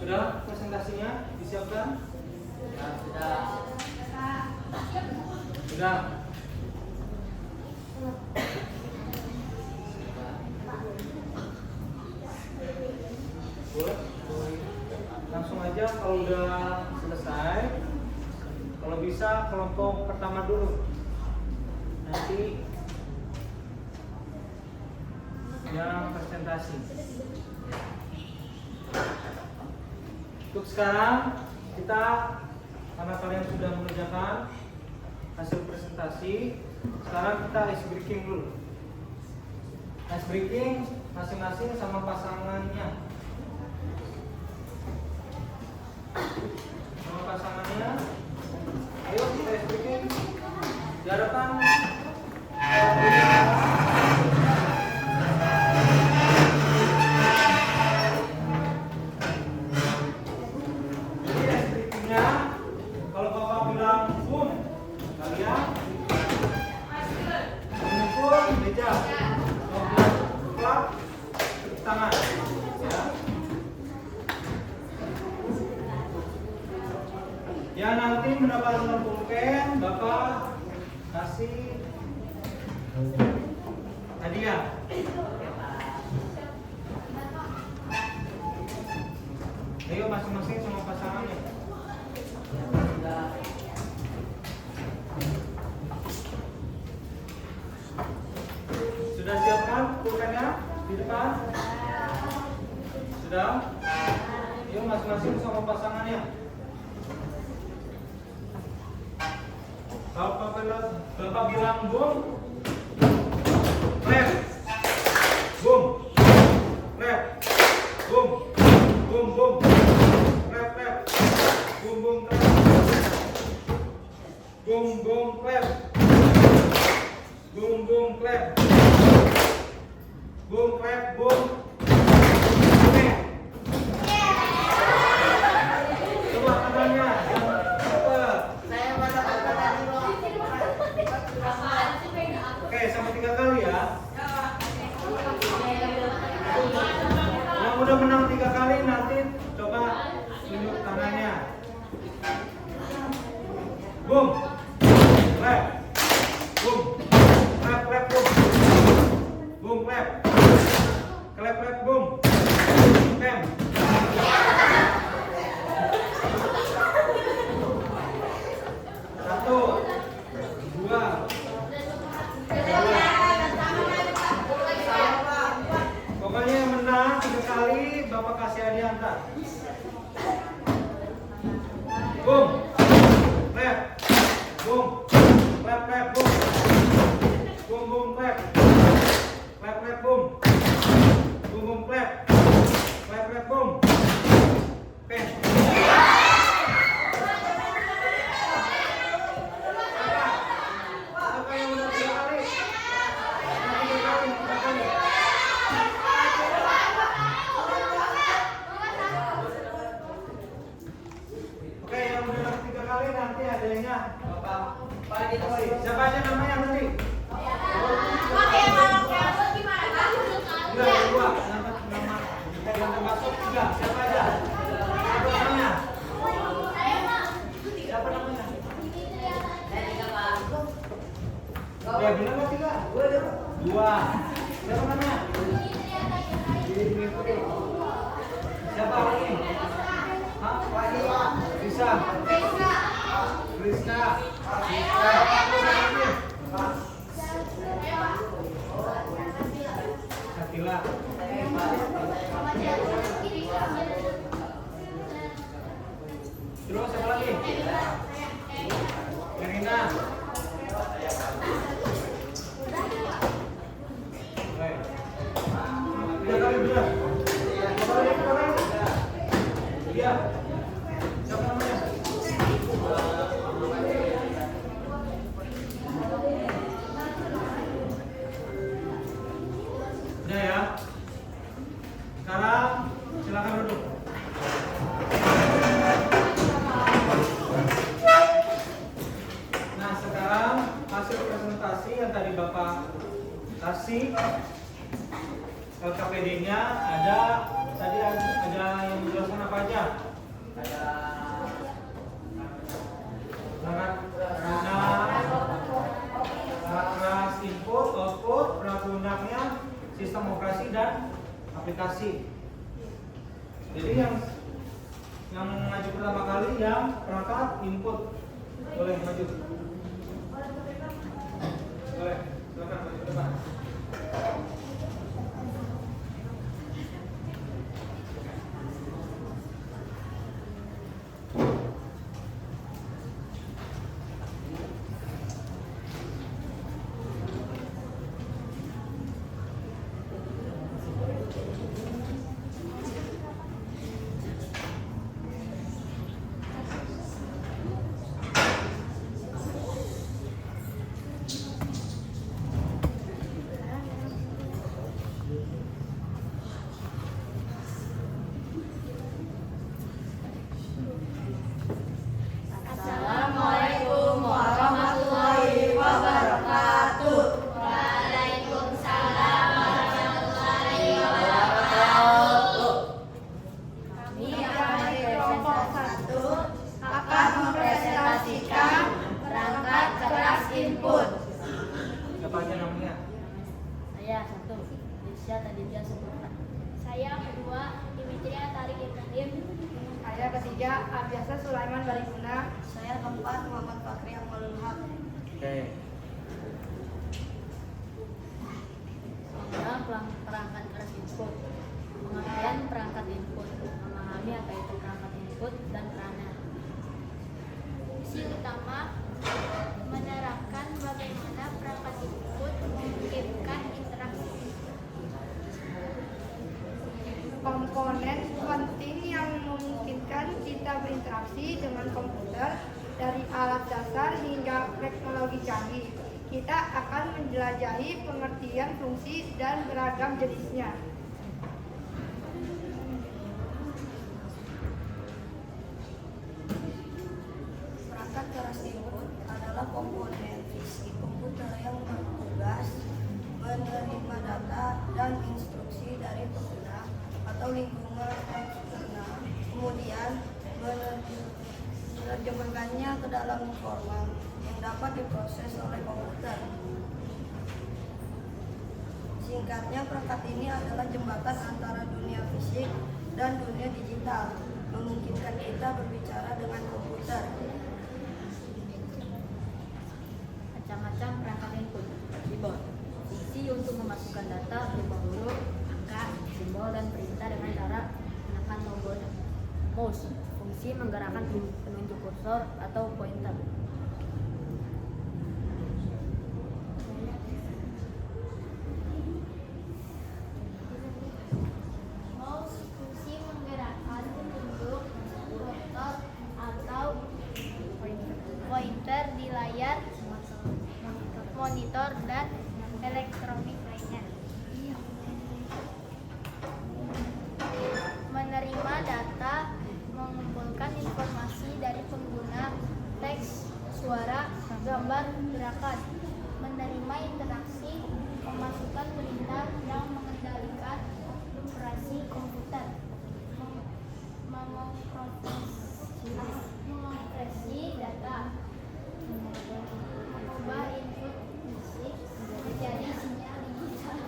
Sudah presentasinya disiapkan? Ya, sudah. Sudah. Boleh? Langsung aja kalau udah selesai. Kalau bisa kelompok pertama dulu. Nanti yang presentasi. Untuk sekarang kita, karena kalian sudah mengerjakan hasil presentasi, sekarang kita ice breaking dulu. Ice breaking masing-masing sama pasangannya. Sama pasangannya. Ayo kita ice breaking. Di hadapan tangan ya. Ya nanti mendapatkan pulpen Bapak kasih hadiah. Ayo masing-masing sama pasangannya. Sudah siapkan pulpennya di depan? Sudah? Yuk masing-masing sama pasangannya. Bapak bilang boom, clap, boom, clap, boom, boom, boom, clap, clap, boom, boom, clap, boom, boom, clap, boom, boom, clap, boom, clap, boom. Coba tangannya yang cepat. Oke, sama 3 kali ya. Yang udah menang 3 kali nanti coba tunjuk tangannya. Boom, clap, boom, clap, clap, boom, boom, clap, clap, clap, boom, bam. Satu, dua. Pokoknya yang menang 3 kali Bapak kasih hadiah antar. Boom, clap, boom, clap, clap, boom, boom, boom, clap, clap, clap, boom, boom, boom, clap, clap, clap, boom, pen. Siapa yang udah 3 kali? Yang 3 kali, 3 kali. Oke, yang udah 3 kali nanti adanya Bapak siapa aja namanya nanti? Enggak, 2. Nama yang termasuk 3. Siapa aja? Siapa namanya? Siapa namanya? Ya, bilang nggak 3? 2. Siapa namanya? Siapa lagi? Hah? Risa. Rizka. Satila. Terus siapa lagi? Erina. Baik. 3 kali benar. Iya. Siapa namanya? Udah ya. Sekarang silakan duduk. Nah, sekarang hasil presentasi yang tadi Bapak kasih LKPD-nya ada yang menjelaskan apa aja? Ada keras input, output, perangkat-perangkatnya, sistem operasi dan aplikasi. Jadi yang maju pertama kali yang perangkat input boleh maju. Boleh, silakan maju ke depan. ketiga, Abiasa Sulaiman Bariguna. Saya keempat, Muhammad Fakri Amalul Haq. Oke. Soal perangkat keras input. Pengertian perangkat input, memahami apa itu perangkat input dan perannya. Misi utama menerangkan bagaimana perangkat input memungkinkan interaksi. Komponen penting yang memungkinkan kita berinteraksi dengan komputer dari alat dasar hingga teknologi canggih. Kita akan menjelajahi pengertian fungsi dan beragam jenisnya. Perangkat keras input adalah komponen fisik komputer yang bertugas menerima data dan instruksi dari pengguna atau lingkungan eksternal, kemudian menerjemahkannya ke dalam format yang dapat diproses oleh komputer. Singkatnya, perangkat ini adalah jembatan antara dunia fisik dan dunia digital, memungkinkan kita berbicara dengan komputer. Macam-macam perangkat input. Keyboard. Fungsi untuk memasukkan data berupa huruf, angka, simbol, dan perintah dengan cara menekan tombol. Mouse. Fungsi menggerakkan penunjuk kursor atau pointer. Mouse fungsi menggerakkan penunjuk kursor atau pointer di layar monitor dan elektronik lainnya. Menerima data, mengumpulkan informasi dari pengguna, teks, suara, gambar, gerakan. Menerima interaksi, memasukkan perintah yang mengendalikan operasi komputer. Mengoperasi data, mengubah input fisik menjadi sinyal digital,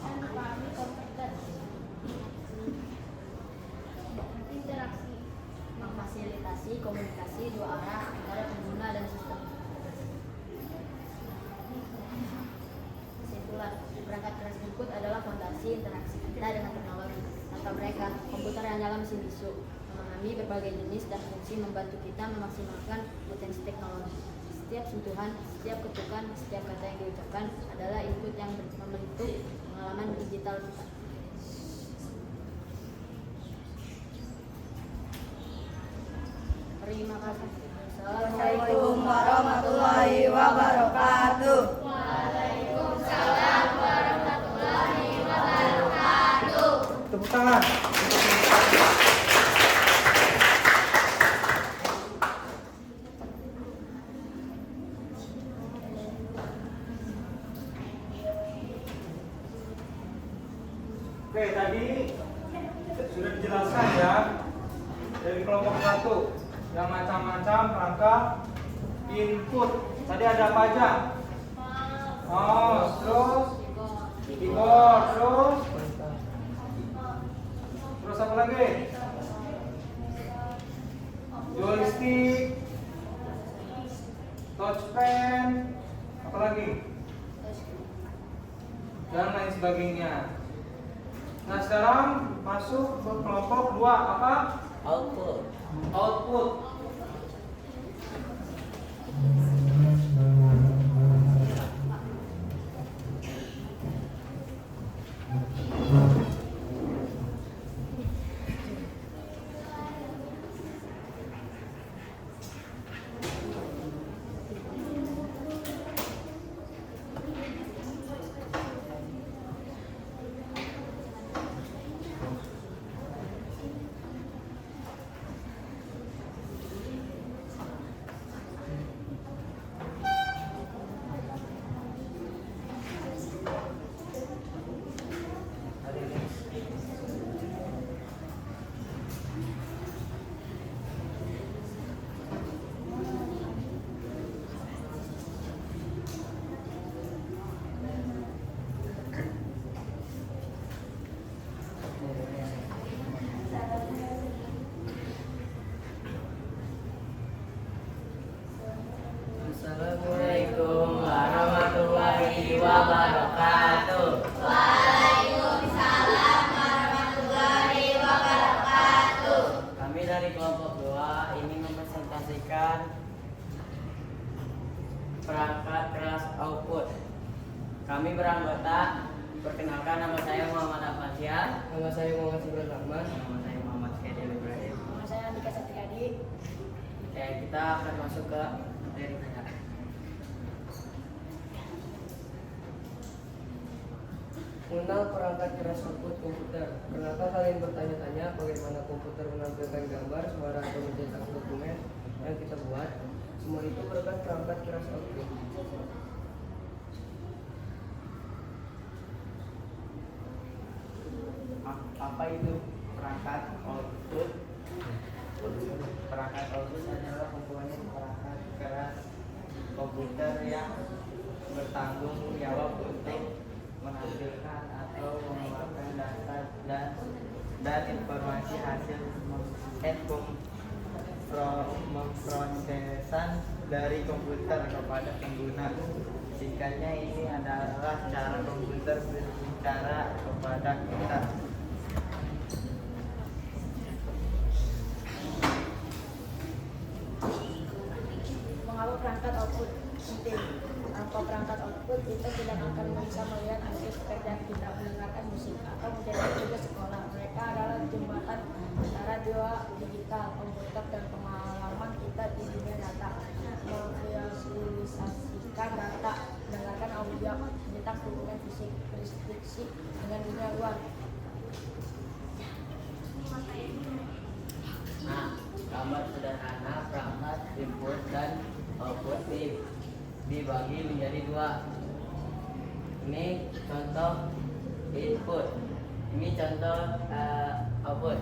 dan memahami komputer. Interaksi, Memfasilitasi komunikasi dua arah antara pengguna dan sistem. Kesimpulan, perangkat keras input adalah fondasi interaksi kita dengan teknologi. Tanpa mereka, komputer hanyalah mesin bisu. Memahami berbagai jenis dan fungsi membantu kita memaksimalkan potensi teknologi. Setiap sentuhan, setiap ketukan, setiap kata yang diucapkan adalah input yang membentuk pengalaman digital kita. Terima kasih. Assalamualaikum warahmatullahi wabarakatuh. Waalaikumsalam warahmatullahi wabarakatuh. Tepuk tangan. Oke, tadi sudah dijelaskan ya dari kelompok 1 yang macam-macam perangkat input. Tadi ada apa aja? Mouse, terus keyboard, terus apa lagi? Joystick, touchpen, apa lagi? Dan lain sebagainya. Nah, sekarang masuk ke kelompok 2, apa? Output. saya Muhammad Ibrahim Rahman. Nama saya Muhammad Khairil Ibrahim. Nama saya Andika Satriadi. Kita akan masuk ke materi tanya. Mengenal perangkat keras output komputer. Pernahkah kalian bertanya-tanya bagaimana komputer menampilkan gambar, suara, atau mencetak dokumen yang kita buat? Semua itu merupakan perangkat keras output. Apa itu perangkat output? Perangkat output adalah komponen perangkat keras komputer yang bertanggung jawab untuk menampilkan atau mengeluarkan data dan informasi hasil pemrosesan dari komputer kepada pengguna. Singkatnya ini adalah cara komputer berbicara kepada kita. Mengapa perangkat output penting? Tanpa perangkat output kita tidak akan bisa melihat hasil kerja kita, mendengarkan musik atau mencetak juga sekolah. Mereka adalah jembatan antara dua digital, komputer dan pengalaman kita di dunia data. Memvisualisasikan data, mendengarkan audio, mencetak dokumen fisik, berdiskusi dengan dunia luar. Nah, gambar sederhana perangkat input dan output dibagi menjadi dua. Ini contoh input, ini contoh output.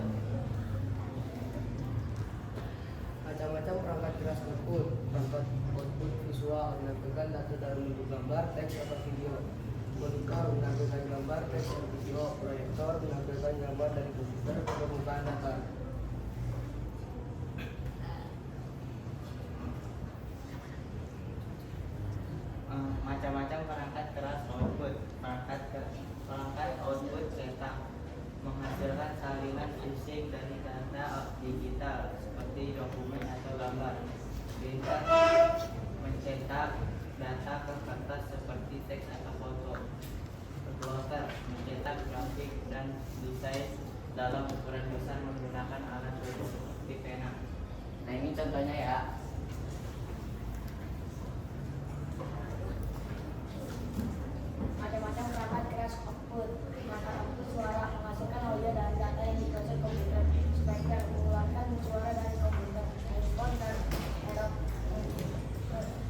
Macam-macam perangkat keras output. Perangkat output visual menampilkan data dalam bentuk gambar, teks, atau video. Monitor menampilkan gambar, teks, dan video. Proyektor menampilkan gambar dari komputer ke permukaan data. Macam-macam perangkat keras output. Perangkat output cetak menghasilkan salinan fisik dari data digital seperti dokumen atau gambar. Printer mencetak data ke kertas seperti teks atau foto. Plotter mencetak grafik dan desain dalam ukuran besar menggunakan alat tulis seperti pena. Nah, ini contohnya ya. Macam-macam perangkat keras output. Perangkat output suara menghasilkan audio dari data yang diproses komputer. Speaker mengeluarkan suara dari komputer. Handphone dan laptop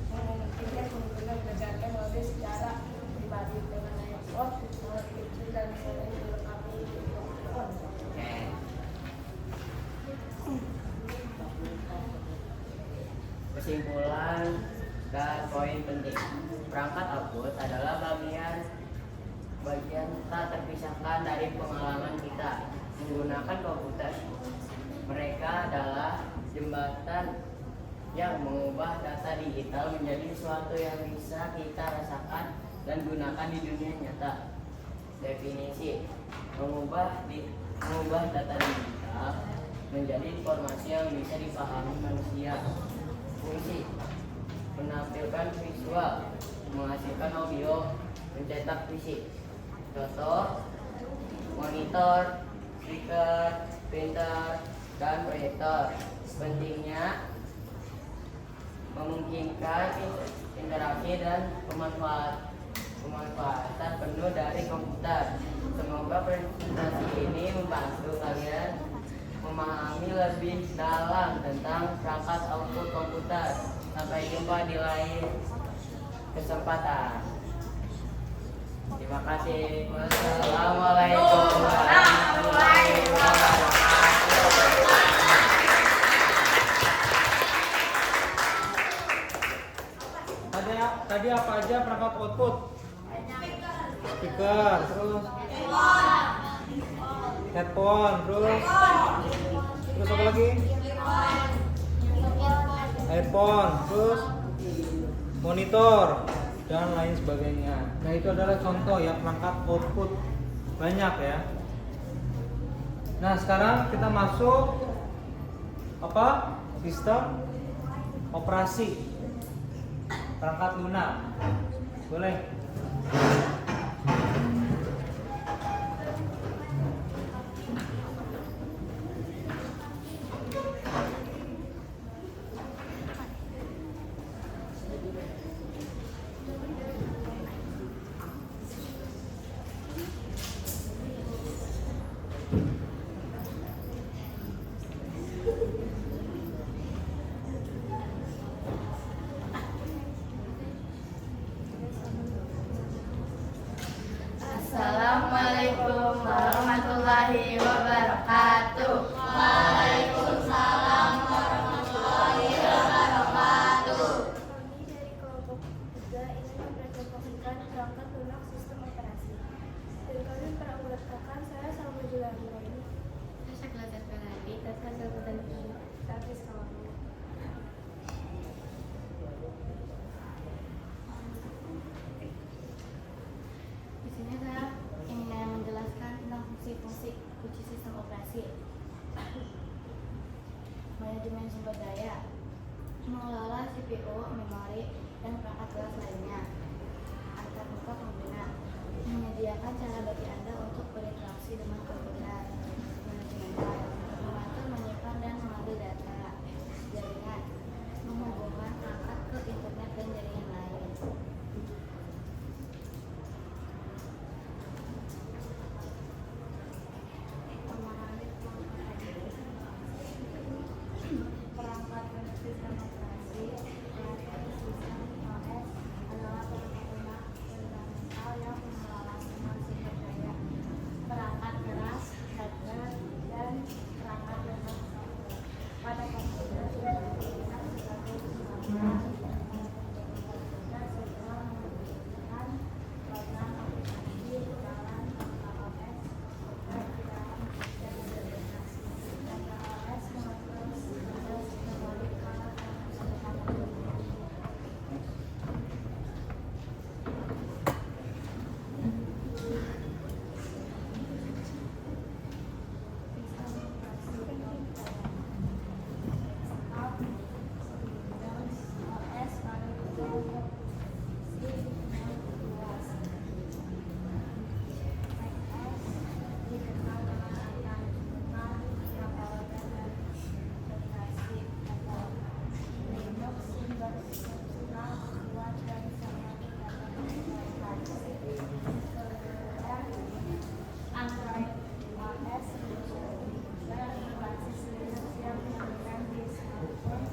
memungkinkan pengguna mendengarkan audio secara pribadi dengan handphone lebih kecil dan sering dilengkapi mikrofon. Kesimpulan dan poin penting. Perangkat output adalah bagian tak terpisahkan dari pengalaman kita menggunakan komputer. Mereka adalah jembatan yang mengubah data digital menjadi sesuatu yang bisa kita rasakan dan gunakan di dunia nyata. Definisi: mengubah data digital menjadi informasi yang bisa dipahami manusia. Fungsi: menampilkan visual, menghasilkan audio, mencetak fisik. Contoh: monitor, speaker, printer, dan proyektor. Pentingnya memungkinkan interaksi dan pemanfaatan penuh dari komputer. Semoga presentasi ini membantu kalian memahami lebih dalam tentang perangkat output komputer. Sampai jumpa di lain kesempatan. Terima kasih. Wassalamualaikum warahmatullahi wabarakatuh. Tadi apa aja perangkat output? Speaker, terus headphone, terus apa lagi? Earphone, terus monitor dan lain sebagainya. Nah, itu adalah contoh ya perangkat output, banyak ya. Nah, sekarang kita masuk apa? Sistem operasi perangkat lunak. Boleh? Saya belajar berlari, tapi sekolah. Di sini saya ingin menjelaskan tentang fungsi-fungsi kunci sistem operasi. Manajemen sumber daya, mengelola CPU, memori, dan perangkat keras lainnya. Antarmuka pengguna, menyediakan cara bagi Anda untuk berinteraksi dengan komputer. Manajemen file, mengatur, menyimpan, dan mengambil data. Jaringan, menghubungkan perangkat ke internet dan jaringan lain. Pemahaman perangkat sistem operasi, sistem OS adalah perangkat lunak fundamental yang mengelola semua sumber daya, perangkat keras, hardware, dan perangkat lunak software. Pada komputer digunakan sebagai sumber komputer setelah menggunakan program aplikasi dalam OS di dalam sistem implementasi. OS mengatur proses memori alat Android OS berbasis Linux yang digunakan di smartphone,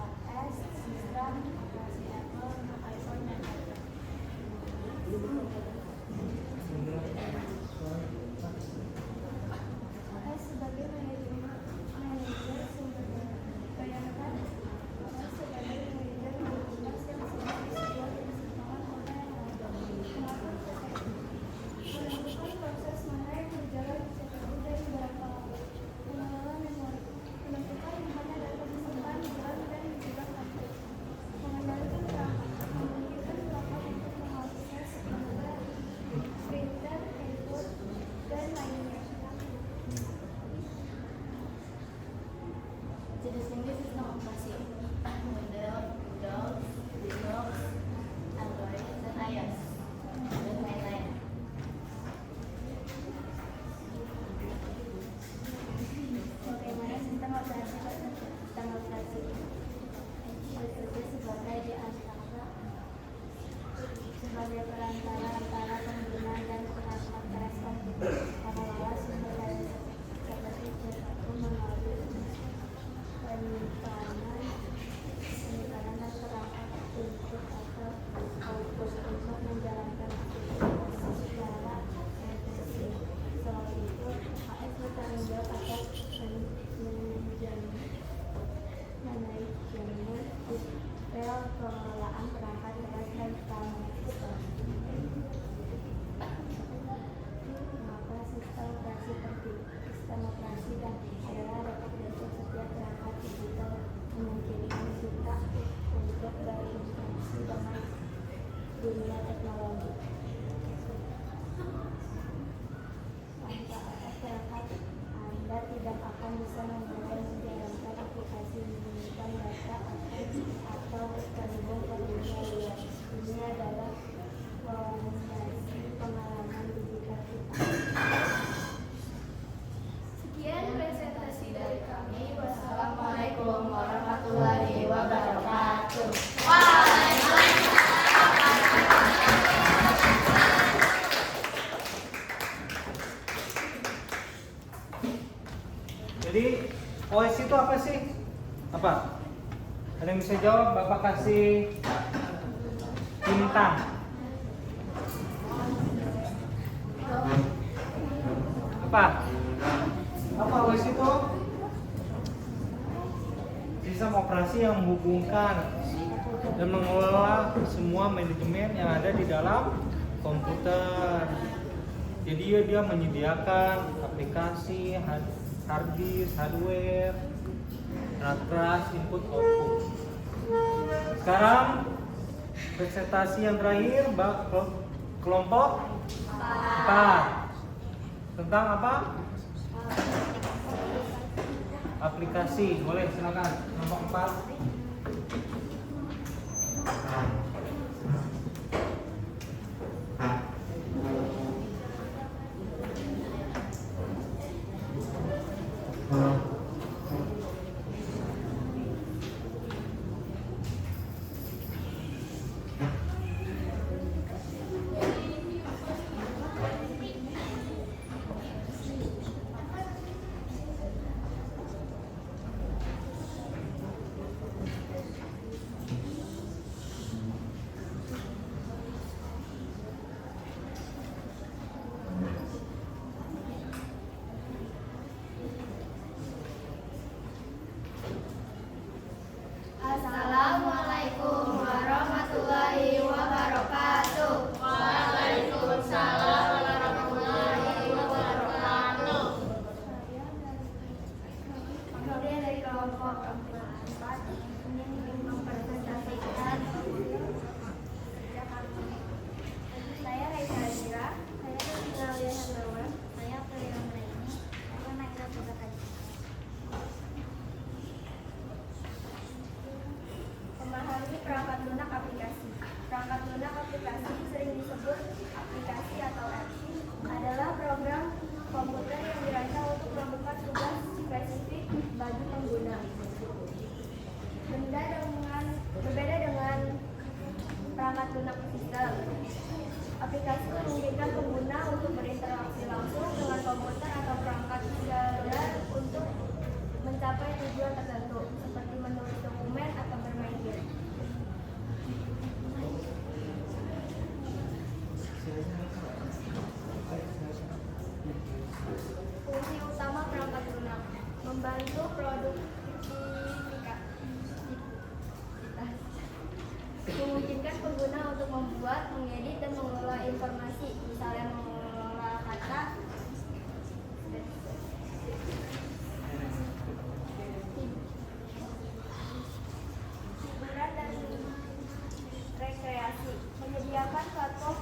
OS sistem operasi Apple, iPhone, dan iPad. OS sebagai manajer sumber daya. Bayangkan OS sebagai manajer mobilitas yang sudah disedia di persimpangan kota yang ada. Mengatur CPU, menentukan proses mana yang berjalan di CPU dan berapa lama. Mengelola memori, menentukan di mana data disimpan, dibuat, dan juga update. Mengendalikan perangkat, memungkinkan perangkat untuk mengakses gambar, printer, handphone, dan lainnya. Jenis-jenis sistem operasi: Windows, Linux, Android, dan iOS, dan lain-lain. Bagaimana sistem operasi bekerja? Sistem operasi bekerja sebagai perantara antara pengguna dan perangkat keras komputer, mengelola sumber daya seperti CPU melalui penyimpanan dan perangkat input atau output untuk menjalankan aktivitas secara efisien. Selain itu, OS bertanggung jawab atas manajemen detail pengelolaan perangkat keras dan transistor. Maka sistem operasi penting. Sistem operasi dan adalah representasi setiap perangkat digital memungkinkan kita untuk berinteraksi dengan dunia teknologi. Tanpa OS perangkat, Anda tidak akan bisa menjalankan aplikasi mengirimkan data atau terhubung ke dunia luar. Ini adalah fondasi pengalaman digital kita. Sekian presentasi dari kami. Wassalamualaikum warahmatullahi wabarakatuh. Jadi OS itu apa sih? Apa? Ada yang bisa jawab? Bapak kasih bintang. Apa? Apa OS itu? Sistem operasi yang menghubungkan dan mengelola semua manajemen yang ada di dalam komputer. Jadi dia menyediakan aplikasi, hard disk, hardware, alat keras, input, output. Sekarang presentasi yang terakhir kelompok 4 tentang apa? Aplikasi. Boleh, silakan kelompok 4. Assalamualaikum warahmatullahi wabarakatuh. Waalaikumsalam warahmatullahi wabarakatuh. Kemudian dari kelompok 4 ingin mempresentasikan kerja kami. Saya Raisa Azira, saya tinggal di Handawan, saya Pria Meraini, saya Naila Bukataji. Memahami perangkat lunak aplikasi. Perangkat lunak aplikasi sering disebut aplikasi atau apps, adalah program komputer yang dirancang untuk melakukan tugas spesifik bagi pengguna. Berbeda dengan perangkat lunak sistem, aplikasi memungkinkan pengguna untuk berinteraksi langsung dengan komputer atau perangkat seluler untuk mencapai tujuan tertentu, seperti menulis dokumen atau bermain game. Fungsi utama perangkat lunak: membantu produktivitas, memungkinkan pengguna untuk membuat, mengedit, dan mengelola informasi, misalnya mengelola kata, hiburan, dan rekreasi, menyediakan platform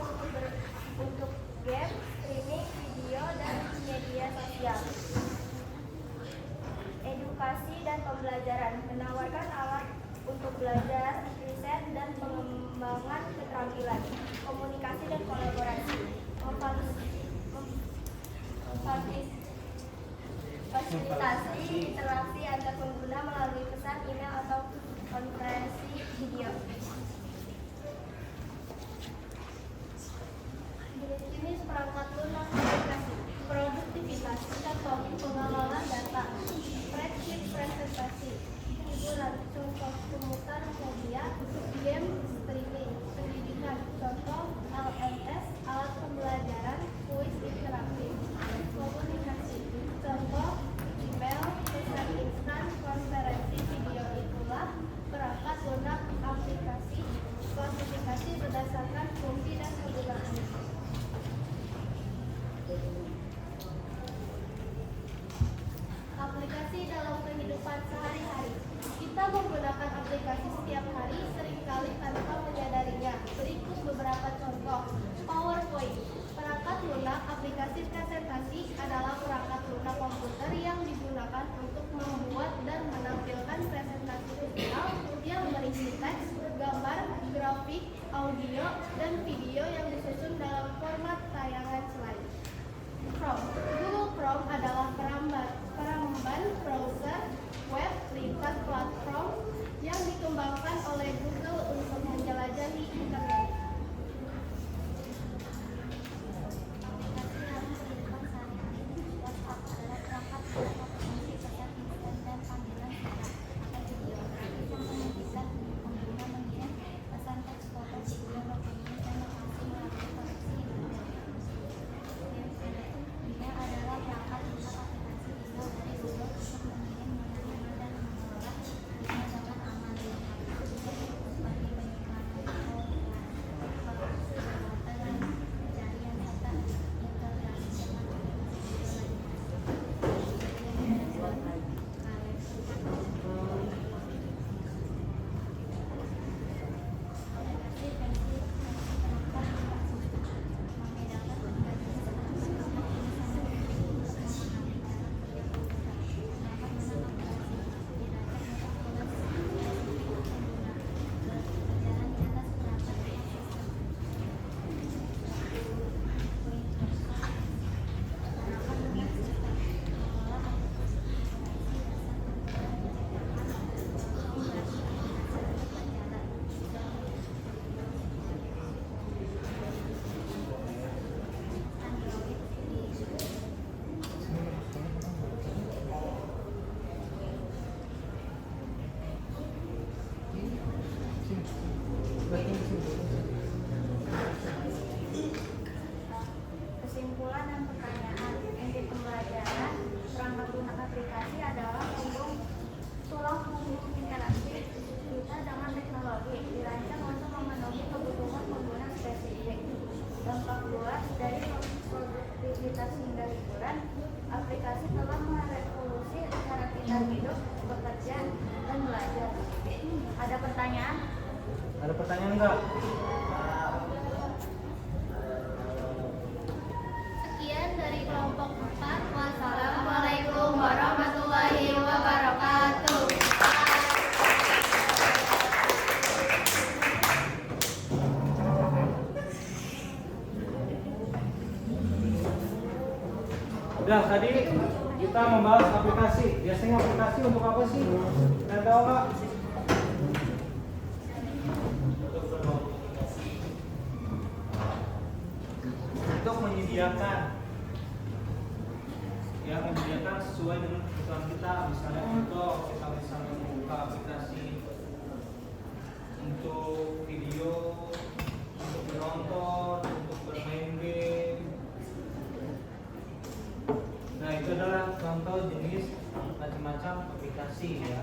untuk game, streaming, video, dan media sosial. Edukasi dan pembelajaran, menawarkan alat untuk belajar, riset, dan pengembangan keterampilan, komunikasi dan kolaborasi, fasilitasi interaksi antar pengguna melalui pesan, email, atau konferensi video. Jenis perangkat lunak aplikasi: produktivitas, contoh pengelolaan data, spreadsheet presentasi, hiburan, contoh pemutar media, game, streaming, pendidikan, contoh LMS, alat pembelajaran, kuis interaktif, komunikasi, contoh email, pesan instan, konferensi video. Itulah perangkat lunak aplikasi. Klasifikasi berdasarkan fungsi dan kegunaan. Aplikasi dalam kehidupan sehari-hari. Kita menggunakan aplikasi setiap hari, seringkali tanpa menyadarinya. Berikut beberapa contoh. PowerPoint. Perangkat lunak aplikasi presentasi adalah perangkat lunak komputer yang digunakan untuk membuat dan menampilkan presentasi visual yang berisi teks, gambar, grafik, audio, dan video yang disusun dalam format tayangan slide. Chrome. Google Chrome adalah peramban browser web lintas platform yang dikembangkan oleh Google untuk menjelajahi internet. Aplikasi yang digunakan sehari-hari. WhatsApp adalah perangkat berfungsi pesan instan dan panggilan atau video yang memungkinkan pengguna mengirim pesan teks, foto, video, dokumen, dan lokasi melalui telah merevolusi cara kita hidup, bekerja, dan belajar. Ada pertanyaan? Ada pertanyaan enggak? Sekian dari kelompok 4. Wassalamualaikum warahmatullahi wabarakatuh. Udah, tadi kita membahas aplikasi. Biasanya aplikasi untuk apa sih? Kalian tahu nggak? Untuk menyediakan sesuai dengan kebutuhan kita. Misalnya contoh, kita misalnya membuka aplikasi untuk video, untuk menonton, untuk bermain game. Nah, itu adalah contoh jenis macam-macam aplikasi ya.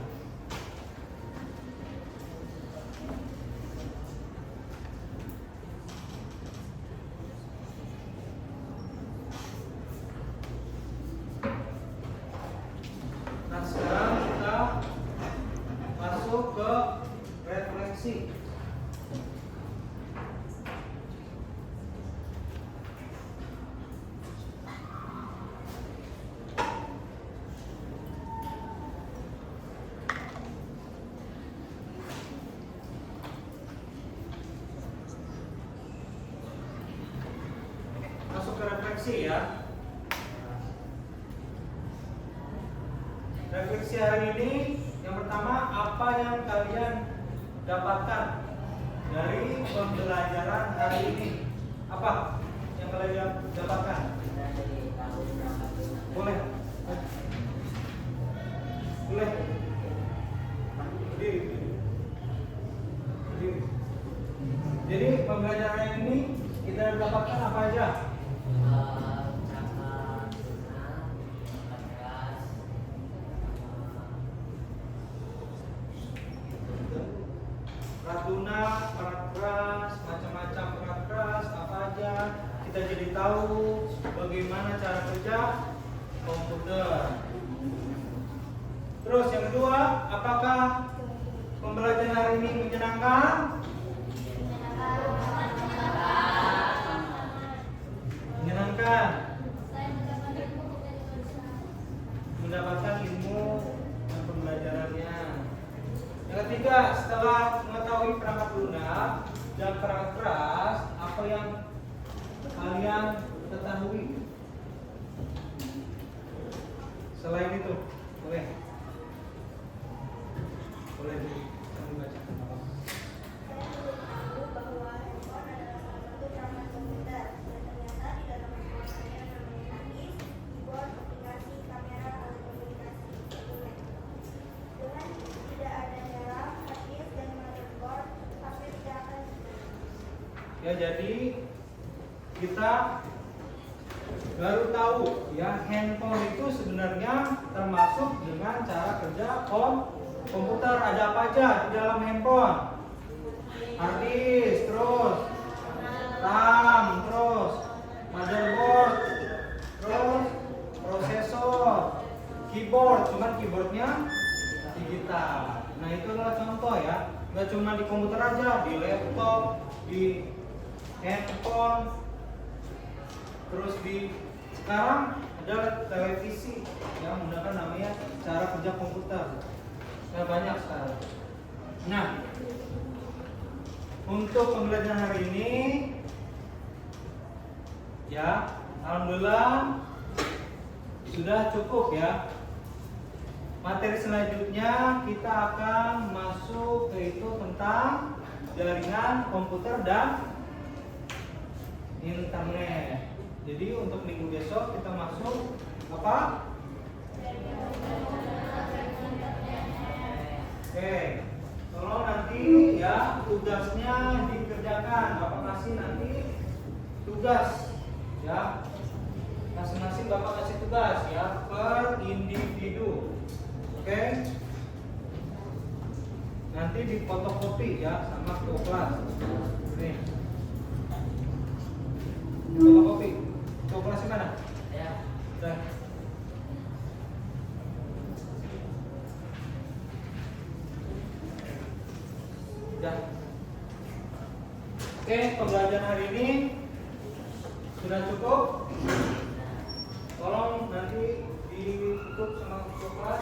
Nah, sekarang kita masuk ke refleksi. Masuk ke refleksi ya. Refleksi hari ini yang pertama, apa yang kalian dapatkan dari pembelajaran hari ini? Apa yang kalian dapatkan? Boleh? Boleh? Berdiri. Berdiri. Jadi pembelajaran ini kita dapatkan apa aja? Perat lunak, perat keras, macam-macam perat keras, apa aja. Kita jadi tahu bagaimana cara kerja komputer. Terus yang kedua, apakah pembelajaran hari ini menyenangkan? Menyenangkan. Mendapatkan ilmu dan pembelajarannya. Yang ketiga, setelah mengetahui perangkat lunak dan perangkat keras, apa yang kalian ketahui? Selain itu, boleh? Boleh kami baca. Bahwa handphone adalah salah satu perangkat komputer dan ternyata di dalam handphone ada yang namanya disk, keyboard, aplikasi, kamera, alat komunikasi, dokumen. Dengan tidak adanya RAM, hard disk, dan motherboard, HP tidak akan Ya, jadi kita baru tahu ya, handphone itu sebenarnya termasuk dengan cara kerja komputer. Ada apa aja di dalam handphone? Hard disk, terus RAM, terus motherboard, terus prosesor, keyboard, cuman keyboardnya digital. Nah, itu adalah contoh ya, nggak cuma di komputer aja, di laptop, di handphone, terus di sekarang ada televisi yang menggunakan namanya cara kerja komputer. Nah, banyak sekarang. Nah, untuk pembelajaran hari ini ya, alhamdulillah sudah cukup ya. Materi selanjutnya kita akan masuk yaitu tentang jaringan komputer dan internet. Jadi untuk minggu besok kita masuk apa? Oke. Kalau nanti ya tugasnya dikerjakan, Bapak kasih nanti tugas ya. Masing-masing Bapak kasih tugas ya per individu. Oke. Nanti difotokopi ya sama ketua kelas. Nih. Fotokopi. Ketua kelas di mana? Ya. Udah. Oke, pembelajaran hari ini sudah cukup. Tolong nanti ditutup sama kelas.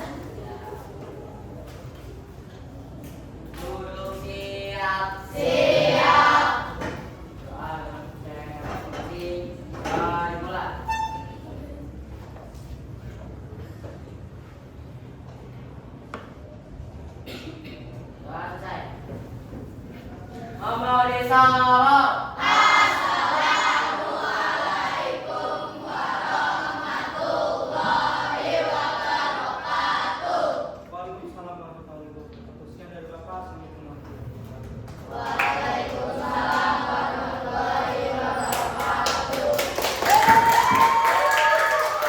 Guru siap. Doa dengan seperti dimulai. Doa selesai. Nama di Solo.